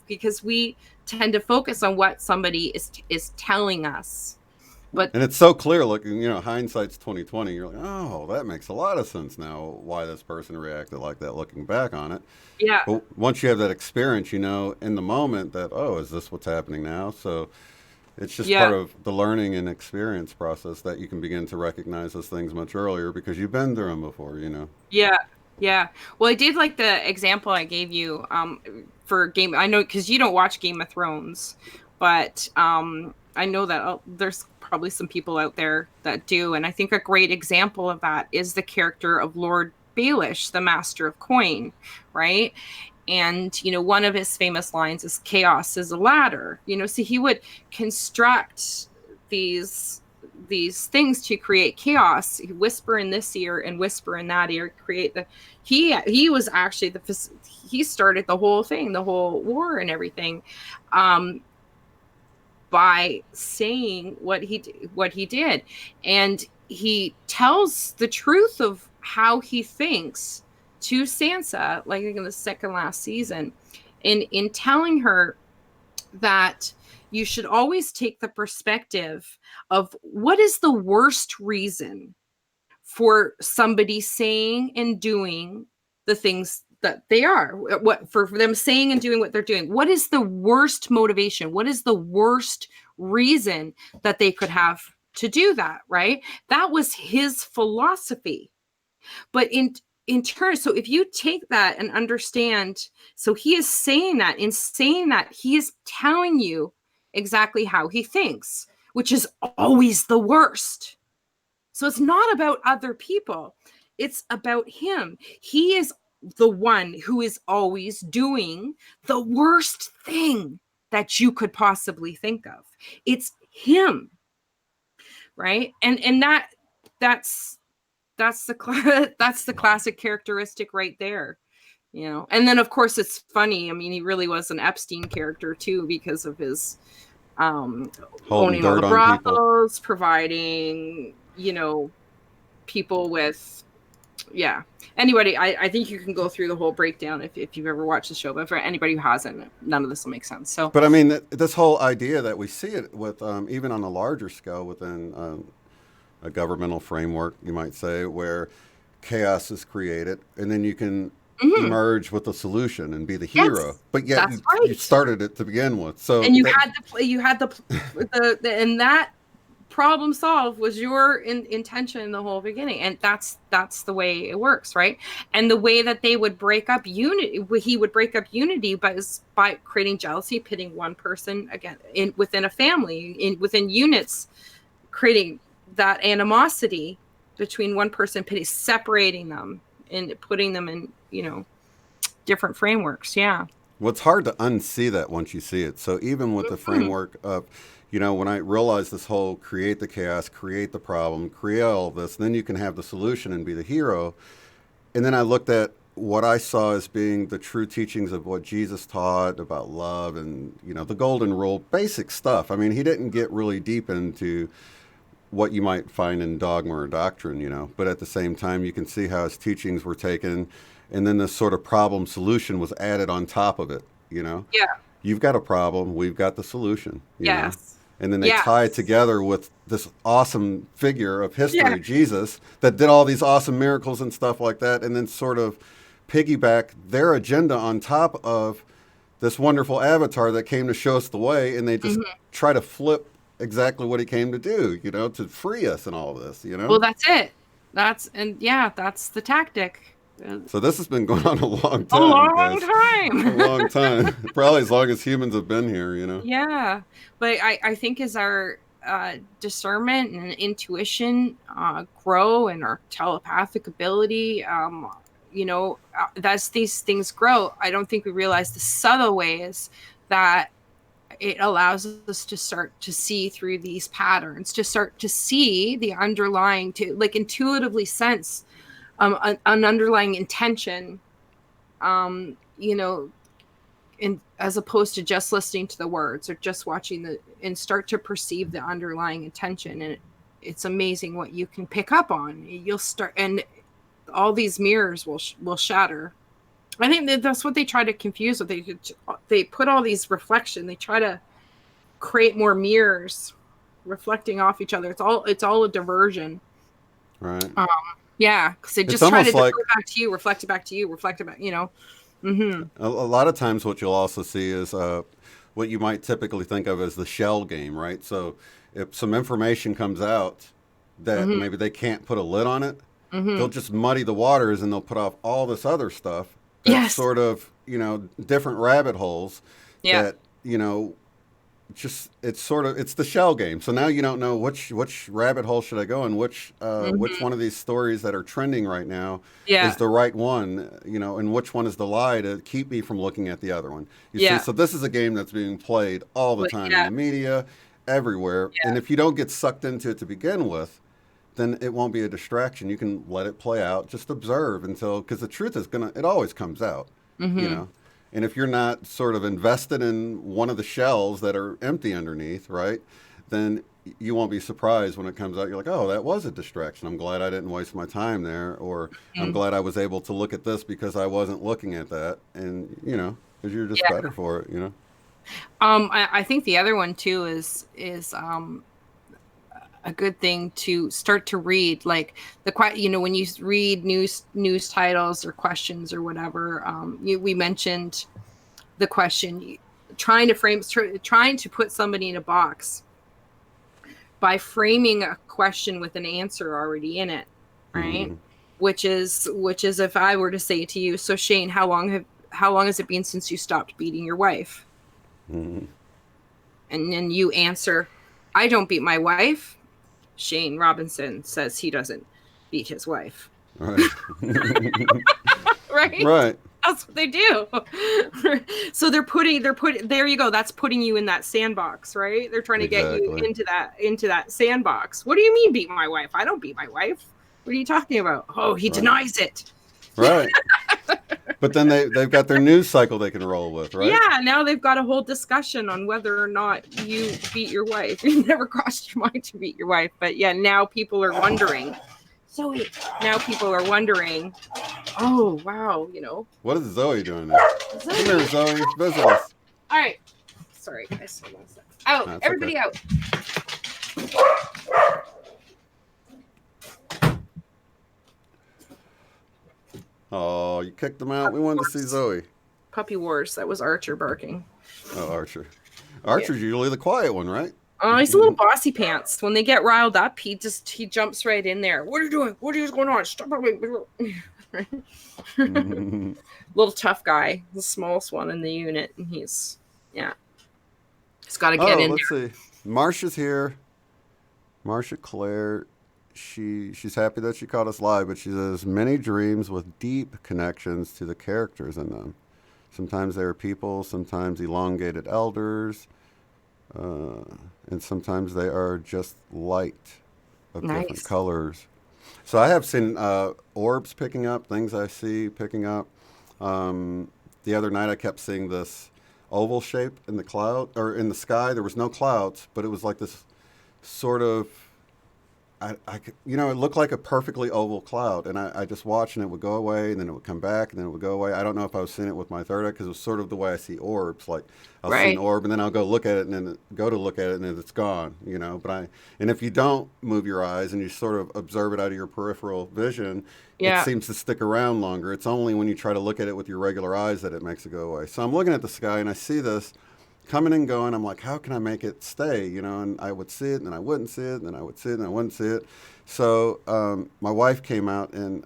because we tend to focus on what somebody is telling us. And it's so clear looking, hindsight's 2020. You're like, oh, that makes a lot of sense now why this person reacted like that looking back on it. Yeah. But once you have that experience, in the moment that, oh, is this what's happening now? So it's just part of the learning and experience process that you can begin to recognize those things much earlier because you've been through them before, Yeah. Yeah. Well, I did like the example I gave you for Game. I know because you don't watch Game of Thrones, but I know that there's probably some people out there that do. And I think a great example of that is the character of Lord Baelish, the Master of Coin, right? And, one of his famous lines is chaos is a ladder, so he would construct these things to create chaos. He whisper in this ear and whisper in that ear, create he was actually he started the whole thing, the whole war and everything, by saying what he did. And he tells the truth of how he thinks to Sansa, like in the second last season, in telling her that you should always take the perspective of what is the worst reason for somebody saying and doing the things that they are, what for them saying and doing what they're doing. What is the worst motivation? What is the worst reason that they could have to do that, right? That was his philosophy. But in turn, so if you take that and understand, so he is saying that, in saying that, he is telling you exactly how he thinks, which is always the worst. So it's not about other people. It's about him. He is the one who is always doing the worst thing that you could possibly think of. It's him. Right? And that's that's the classic characteristic right there. And then of course it's funny. I mean, he really was an Epstein character too, because of his owning all the brothels, providing, people with, anybody. I think you can go through the whole breakdown if you've ever watched the show, but for anybody who hasn't, none of this will make sense. So, but I mean, this whole idea that we see it with, even on a larger scale within a governmental framework, you might say, where chaos is created, and then you can emerge with a solution and be the hero. Yes, but yet you started it to begin with. So and you had the and that problem solved was your intention in the whole beginning, and that's the way it works, right? And the way that they would break up unity, he would break up unity by creating jealousy, pitting one person again within a family, within units, creating that animosity between one person, separating them and putting them in, different frameworks. Yeah. Well, it's hard to unsee that once you see it. So even with the framework of, when I realized this whole create the chaos, create the problem, create all this, then you can have the solution and be the hero. And then I looked at what I saw as being the true teachings of what Jesus taught about love and, the golden rule, basic stuff. I mean, he didn't get really deep into what you might find in dogma or doctrine, but at the same time, you can see how his teachings were taken, and then this sort of problem solution was added on top of it. Yeah. You've got a problem, we've got the solution, Yes. And then they tie it together with this awesome figure of history, Jesus, that did all these awesome miracles and stuff like that, and then sort of piggyback their agenda on top of this wonderful avatar that came to show us the way, and they just try to flip exactly what he came to do, to free us and all of this, Well, that's it. That's the tactic. So this has been going on a long time. A long time. A long time. Probably as long as humans have been here, Yeah. But I think as our discernment and intuition grow, and our telepathic ability, as these things grow, I don't think we realize the subtle ways that it allows us to start to see through these patterns, to start to see the underlying, to like intuitively sense an underlying intention, and as opposed to just listening to the words or just watching and start to perceive the underlying intention. And it's amazing what you can pick up on. You'll start, and all these mirrors will shatter. I think that's what they try to confuse with. They put all these reflection. They try to create more mirrors reflecting off each other. It's all a diversion. Right. Yeah, because they just try to reflect back to you, reflect it back to you, reflect it back. A lot of times, what you'll also see is what you might typically think of as the shell game, right? So if some information comes out that maybe they can't put a lid on it, they'll just muddy the waters, and they'll put off all this other stuff. That's sort of, different rabbit holes that, it's the shell game. So now you don't know which rabbit hole should I go in, which one of these stories that are trending right now is the right one, and which one is the lie to keep me from looking at the other one. You see, so this is a game that's being played all the time in the media, everywhere. And if you don't get sucked into it to begin with, then it won't be a distraction. You can let it play out, just observe because the truth is it always comes out, And if you're not sort of invested in one of the shells that are empty underneath, right, then you won't be surprised when it comes out. You're like, oh, that was a distraction. I'm glad I didn't waste my time there. Or I'm glad I was able to look at this because I wasn't looking at that. And, because you're just better for it, I think the other one, too, is a good thing to start to read, like when you read news titles or questions or whatever. We mentioned the question, trying to put somebody in a box by framing a question with an answer already in it, right? Which is if I were to say to you, so Shane, how long has it been since you stopped beating your wife? And then you answer, I don't beat my wife. Shane Robinson says he doesn't beat his wife. Right. Right. That's what they do. So they're putting there you go. That's putting you in that sandbox, right? They're trying to get you into that sandbox. What do you mean beat my wife? I don't beat my wife. What are you talking about? Oh, he denies it. Right. But then they've got their news cycle they can roll with, right? Yeah, now they've got a whole discussion on whether or not you beat your wife. It never crossed your mind to beat your wife. But yeah, now people are wondering. Zoe. Now people are wondering, oh, wow, What is Zoe doing there? Come here, Zoe. Visit us. All right. Sorry, guys. Out. That's everybody out. Oh, you kicked them out? We wanted to see Zoe. Puppy wars. That was Archer barking. Oh, Archer. Archer's usually the quiet one, right? Oh, he's a little bossy pants. When they get riled up, he jumps right in there. What are you doing? What is going on? Stop. Little tough guy, the smallest one in the unit, and he's got to get in let's there. See. Marsha's here. Marsha Claire. She's happy that she caught us live, but she says many dreams with deep connections to the characters in them. Sometimes they are people, sometimes elongated elders, and sometimes they are just light of different colors. So I have seen orbs picking up, things I see picking up. The other night I kept seeing this oval shape in the cloud or in the sky. There was no clouds, but it was like this sort of it looked like a perfectly oval cloud, and I just watched, and it would go away, and then it would come back, and then it would go away. I don't know if I was seeing it with my third eye because it was sort of the way I see orbs. Like I'll see an orb, and then I'll go look at it, and then go to look at it, and then it's gone. And if you don't move your eyes and you sort of observe it out of your peripheral vision, it seems to stick around longer. It's only when you try to look at it with your regular eyes that it makes it go away. So I'm looking at the sky, and I see this coming and going. I'm like, how can I make it stay? And I would see it, and then I wouldn't see it, and then I would see it, and I wouldn't see it. So my wife came out, and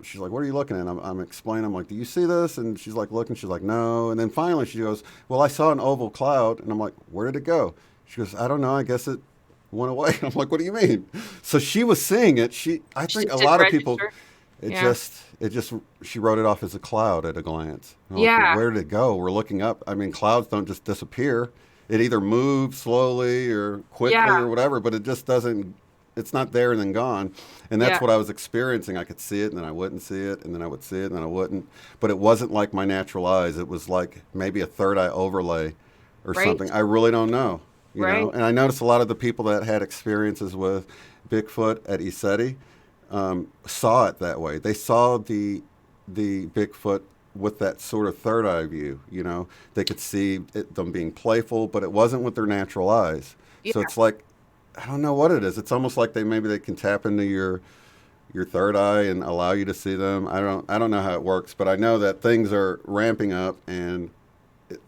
she's like, what are you looking at? I'm explaining. I'm like, do you see this? And she's like looking. She's like, no. And then finally she goes, well, I saw an oval cloud. And I'm like, where did it go? She goes, I don't know. I guess it went away. I'm like, what do you mean? So she was seeing it. I think a lot of people, she wrote it off as a cloud at a glance. Like, well, where did it go? We're looking up. I mean, clouds don't just disappear. It either moves slowly or quickly or whatever, but it just doesn't, it's not there and then gone. And that's what I was experiencing. I could see it, and then I wouldn't see it, and then I would see it, and then I wouldn't. But it wasn't like my natural eyes. It was like maybe a third eye overlay or something. I really don't know. You know? And I noticed a lot of the people that had experiences with Bigfoot at ECETI saw it that way. They saw the Bigfoot with that sort of third eye view. They could see them being playful, but it wasn't with their natural eyes. So it's like, I don't know what it is. It's almost like maybe they can tap into your third eye and allow you to see them. I don't know how it works, but I know that things are ramping up, and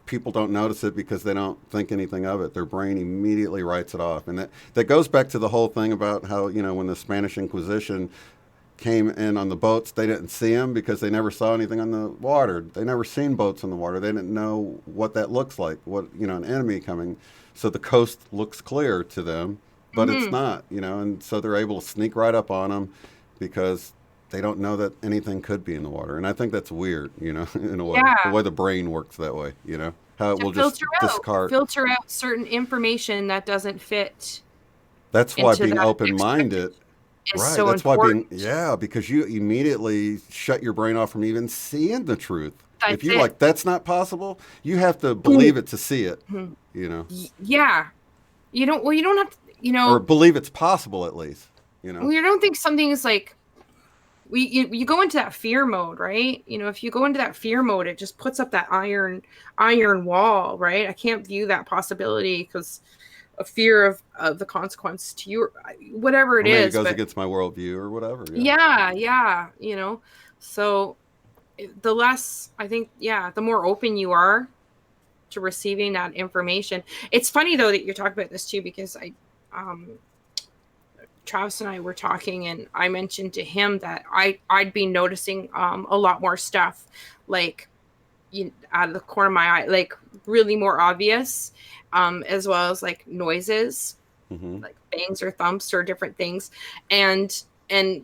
people don't notice it because they don't think anything of it. Their brain immediately writes it off. And that goes back to the whole thing about how, when the Spanish Inquisition came in on the boats, they didn't see them because they never saw anything on the water. They never seen boats on the water. They didn't know what that looks like, an enemy coming. So the coast looks clear to them, but it's not, and so they're able to sneak right up on them because they don't know that anything could be in the water. And I think that's weird, in a way, the way the brain works that way, how it will just discard. Filter out certain information that doesn't fit. That's why being open-minded is so important. Because you immediately shut your brain off from even seeing the truth. If you're like, that's not possible, you have to believe it to see it, Yeah. You don't have to, or believe it's possible at least, Well, you don't think something is like, you go into that fear mode, right? If you go into that fear mode, it just puts up that iron wall, right? I can't view that possibility because of fear of the consequence to you, whatever it is. It goes against my worldview or whatever. Yeah. So the less, I think, the more open you are to receiving that information. It's funny though that you're talking about this too, because Travis and I were talking, and I mentioned to him that I'd be noticing a lot more stuff, like out of the corner of my eye, like really more obvious, as well as like noises, like bangs or thumps or different things, and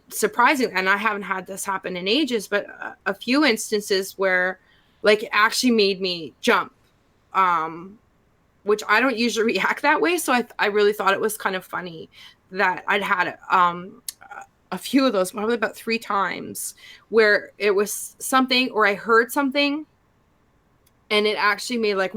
surprising. And I haven't had this happen in ages, but a few instances where like it actually made me jump, which I don't usually react that way. So I really thought it was kind of funny that I'd had a few of those, probably about 3 times, where it was something, or I heard something, and it actually made like,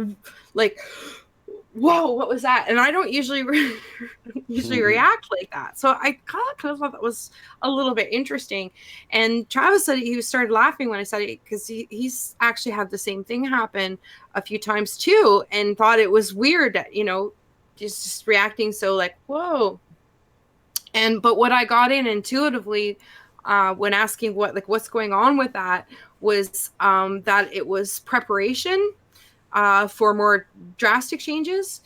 whoa, what was that? And I don't usually react like that. So I kind of thought that was a little bit interesting. And Travis said he started laughing when I said it, because he's actually had the same thing happen a few times too, and thought it was weird that, just reacting so like, whoa. But what I got in intuitively when asking what's going on with that was that it was preparation for more drastic changes,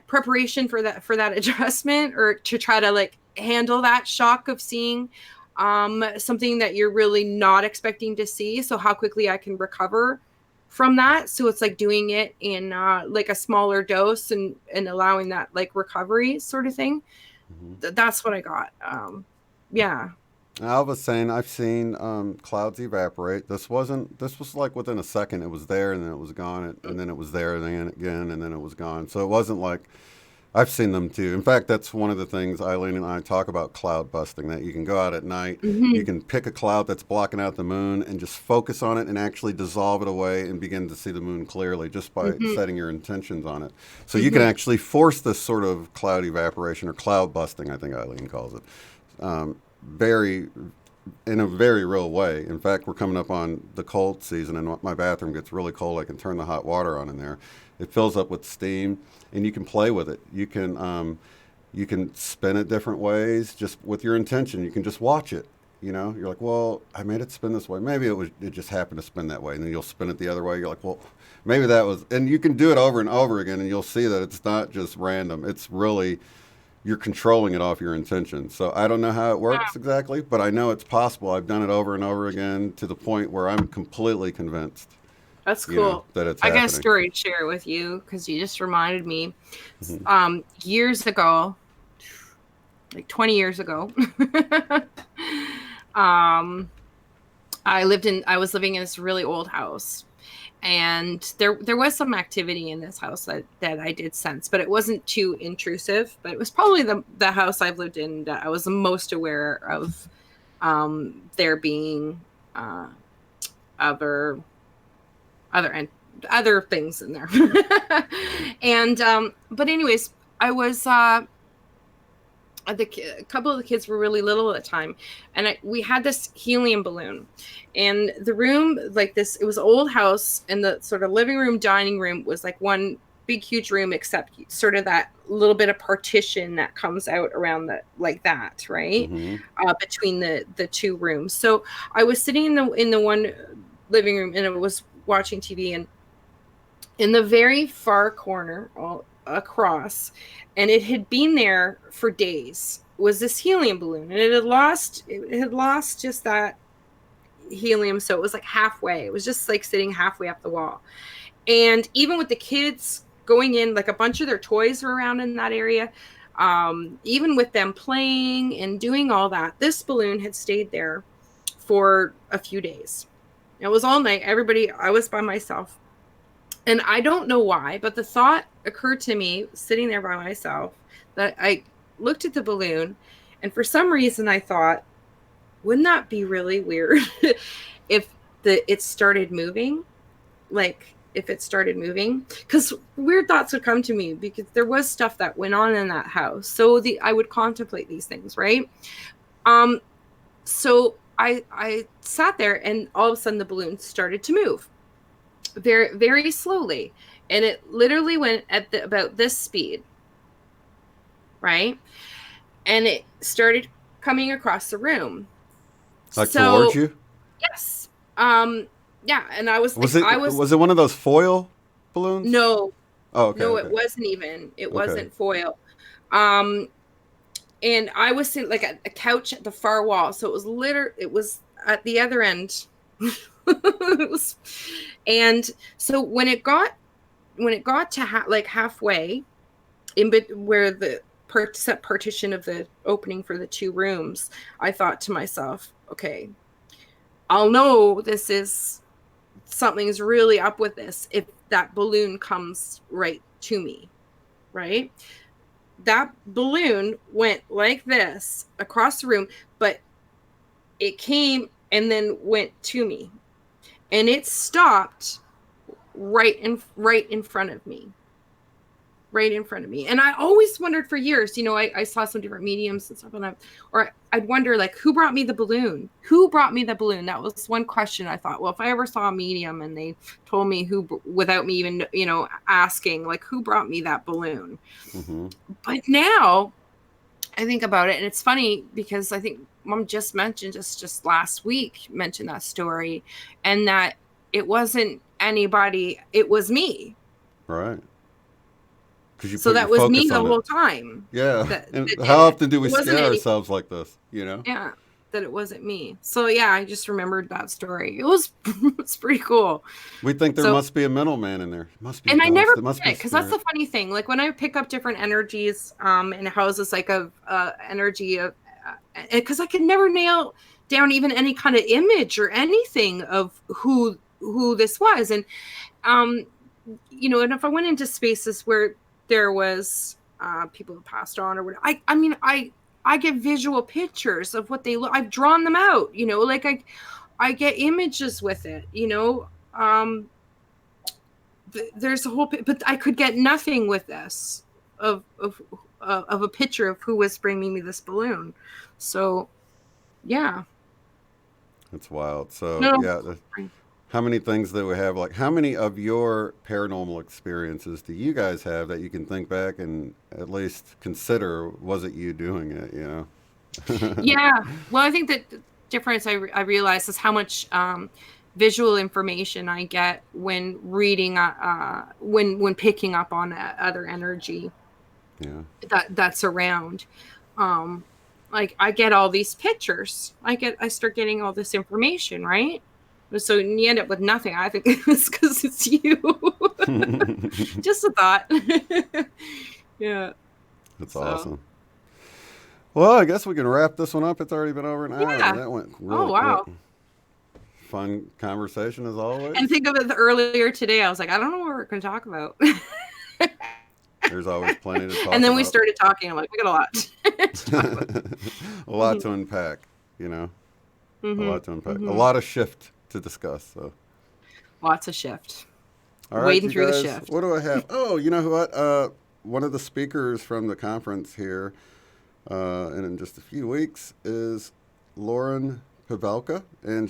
preparation for that adjustment, or to try to like handle that shock of seeing something that you're really not expecting to see. So how quickly I can recover from that. So it's like doing it in like a smaller dose and allowing that like recovery sort of thing. That's what I got. I was saying I've seen clouds evaporate. This was like within a second. It was there and then it was gone, and then it was there again, and then it was gone. So it wasn't like I've seen them too. In fact, that's one of the things Eileen and I talk about, cloud busting, that you can go out at night, you can pick a cloud that's blocking out the moon and just focus on it and actually dissolve it away and begin to see the moon clearly just by setting your intentions on it. So you can actually force this sort of cloud evaporation, or cloud busting, I think Eileen calls it, very in a very real way. In fact, we're coming up on the cold season, and my bathroom gets really cold. I can turn the hot water on in there. It fills up with steam, and you can play with it. You can spin it different ways just with your intention. You can just watch it. You know, you're like, well, I made it spin this way. Maybe it just happened to spin that way, and then you'll spin it the other way. You're like, well, maybe that was, and you can do it over and over again, and you'll see that it's not just random. It's really, you're controlling it off your intention. So I don't know how it works exactly, but I know it's possible. I've done it over and over again to the point where I'm completely convinced. That's cool. You know, that it's happening. I got a story to share with you because you just reminded me. Years ago, like 20 years ago, I was living in this really old house, and there was some activity in this house that I did sense, but it wasn't too intrusive. But it was probably the house I've lived in that I was the most aware of there being other things in there. And but anyways, I was a couple of the kids were really little at the time, and we had this helium balloon, and the room, like this, it was an old house, and the sort of living room, dining room was like one big huge room, except sort of that little bit of partition that comes out around like that, right? Between the two rooms. So I was sitting in the one living room, and it was watching TV, and in the very far corner all across, and it had been there for days, was this helium balloon, and it had lost just that helium, so it was like halfway. It was just like sitting halfway up the wall. And even with the kids going in, like a bunch of their toys were around in that area, even with them playing and doing all that, this balloon had stayed there for a few days. It was all night. I was by myself. And I don't know why, but the thought occurred to me sitting there by myself that I looked at the balloon, and for some reason I thought, wouldn't that be really weird if it started moving? Like if it started moving, because weird thoughts would come to me because there was stuff that went on in that house. So I would contemplate these things, right? So I sat there, and all of a sudden the balloon started to move very, very slowly. And it literally went at about this speed, right? And it started coming across the room. Like towards you? Yes. Yeah. And I was was it one of those foil balloons? No. Oh, okay. No, okay. It wasn't even. It wasn't foil. And I was sitting like a couch at the far wall. So it was at the other end. And so when it got to like halfway in where the partition of the opening for the two rooms, I thought to myself, okay, I'll know something's really up with this if that balloon comes right to me, right? That balloon went like this across the room, but it came and then went to me, and it stopped right in front of me. And I always wondered for years, I saw some different mediums and stuff, and I'd wonder, like, who brought me the balloon? That was one question I thought, well, if I ever saw a medium and they told me who, without me even, asking, like, who brought me that balloon? But now I think about it, and it's funny because I think Mom just mentioned just last week mentioned that story, and that it wasn't anybody, it was me. Right. So that was me the whole time. Yeah. How often do we scare ourselves like this, Yeah, that it wasn't me. So yeah, I just remembered that story. It's pretty cool. We think there must be a middleman in there. Must be. And I never did, because that's the funny thing. Like when I pick up different energies in houses, like of energy of, because I could never nail down even any kind of image or anything of who this was, and and if I went into spaces where there was people who passed on or whatever. I mean, I get visual pictures of what they look. I've drawn them out, you know, like I get images with it, you know. There's a whole, but I could get nothing with this of a picture of who was bringing me this balloon. So, yeah. It's wild. So, yeah. How many things that we have, like how many of your paranormal experiences do you guys have that you can think back and at least consider, was it you doing it, you know? Yeah. Well, I think that the difference I realize is how much visual information I get when reading, when picking up on other energy. Yeah. That's around. Like I get all these pictures. I start getting all this information, right? So you end up with nothing. I think it's because it's you. Just a thought. Yeah. That's awesome. Well, I guess we can wrap this one up. It's already been over an hour. That went really quick. Fun conversation as always. And think of it earlier today. I was like, I don't know what we're going to talk about. There's always plenty to talk about. And then we started talking. I'm like, we got a lot to talk about. A lot to unpack, you know. A lot to unpack. A lot of shift to discuss. So. Lots of shift. All right, wading through the shift. What do I have? Oh, you know what? One of the speakers from the conference here, and in just a few weeks, is Lauren Pavelka, and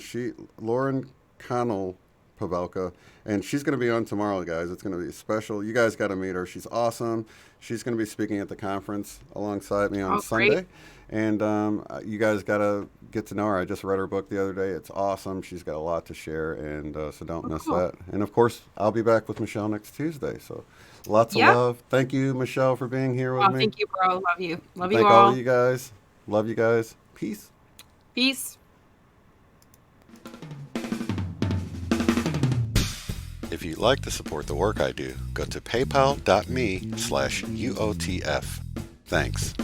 Lauren Connell Pavelka, and she's going to be on tomorrow, guys. It's going to be special. You guys got to meet her. She's awesome. She's going to be speaking at the conference alongside me on Sunday. Great. And you guys got to get to know her. I just read her book the other day. It's awesome. She's got a lot to share, and so don't miss that. And, of course, I'll be back with Michelle next Tuesday. So lots of love. Thank you, Michelle, for being here with me. Thank you, bro. Love you. Love you all. Thank all of you guys. Love you guys. Peace. Peace. If you'd like to support the work I do, go to paypal.me/UOTF. Thanks.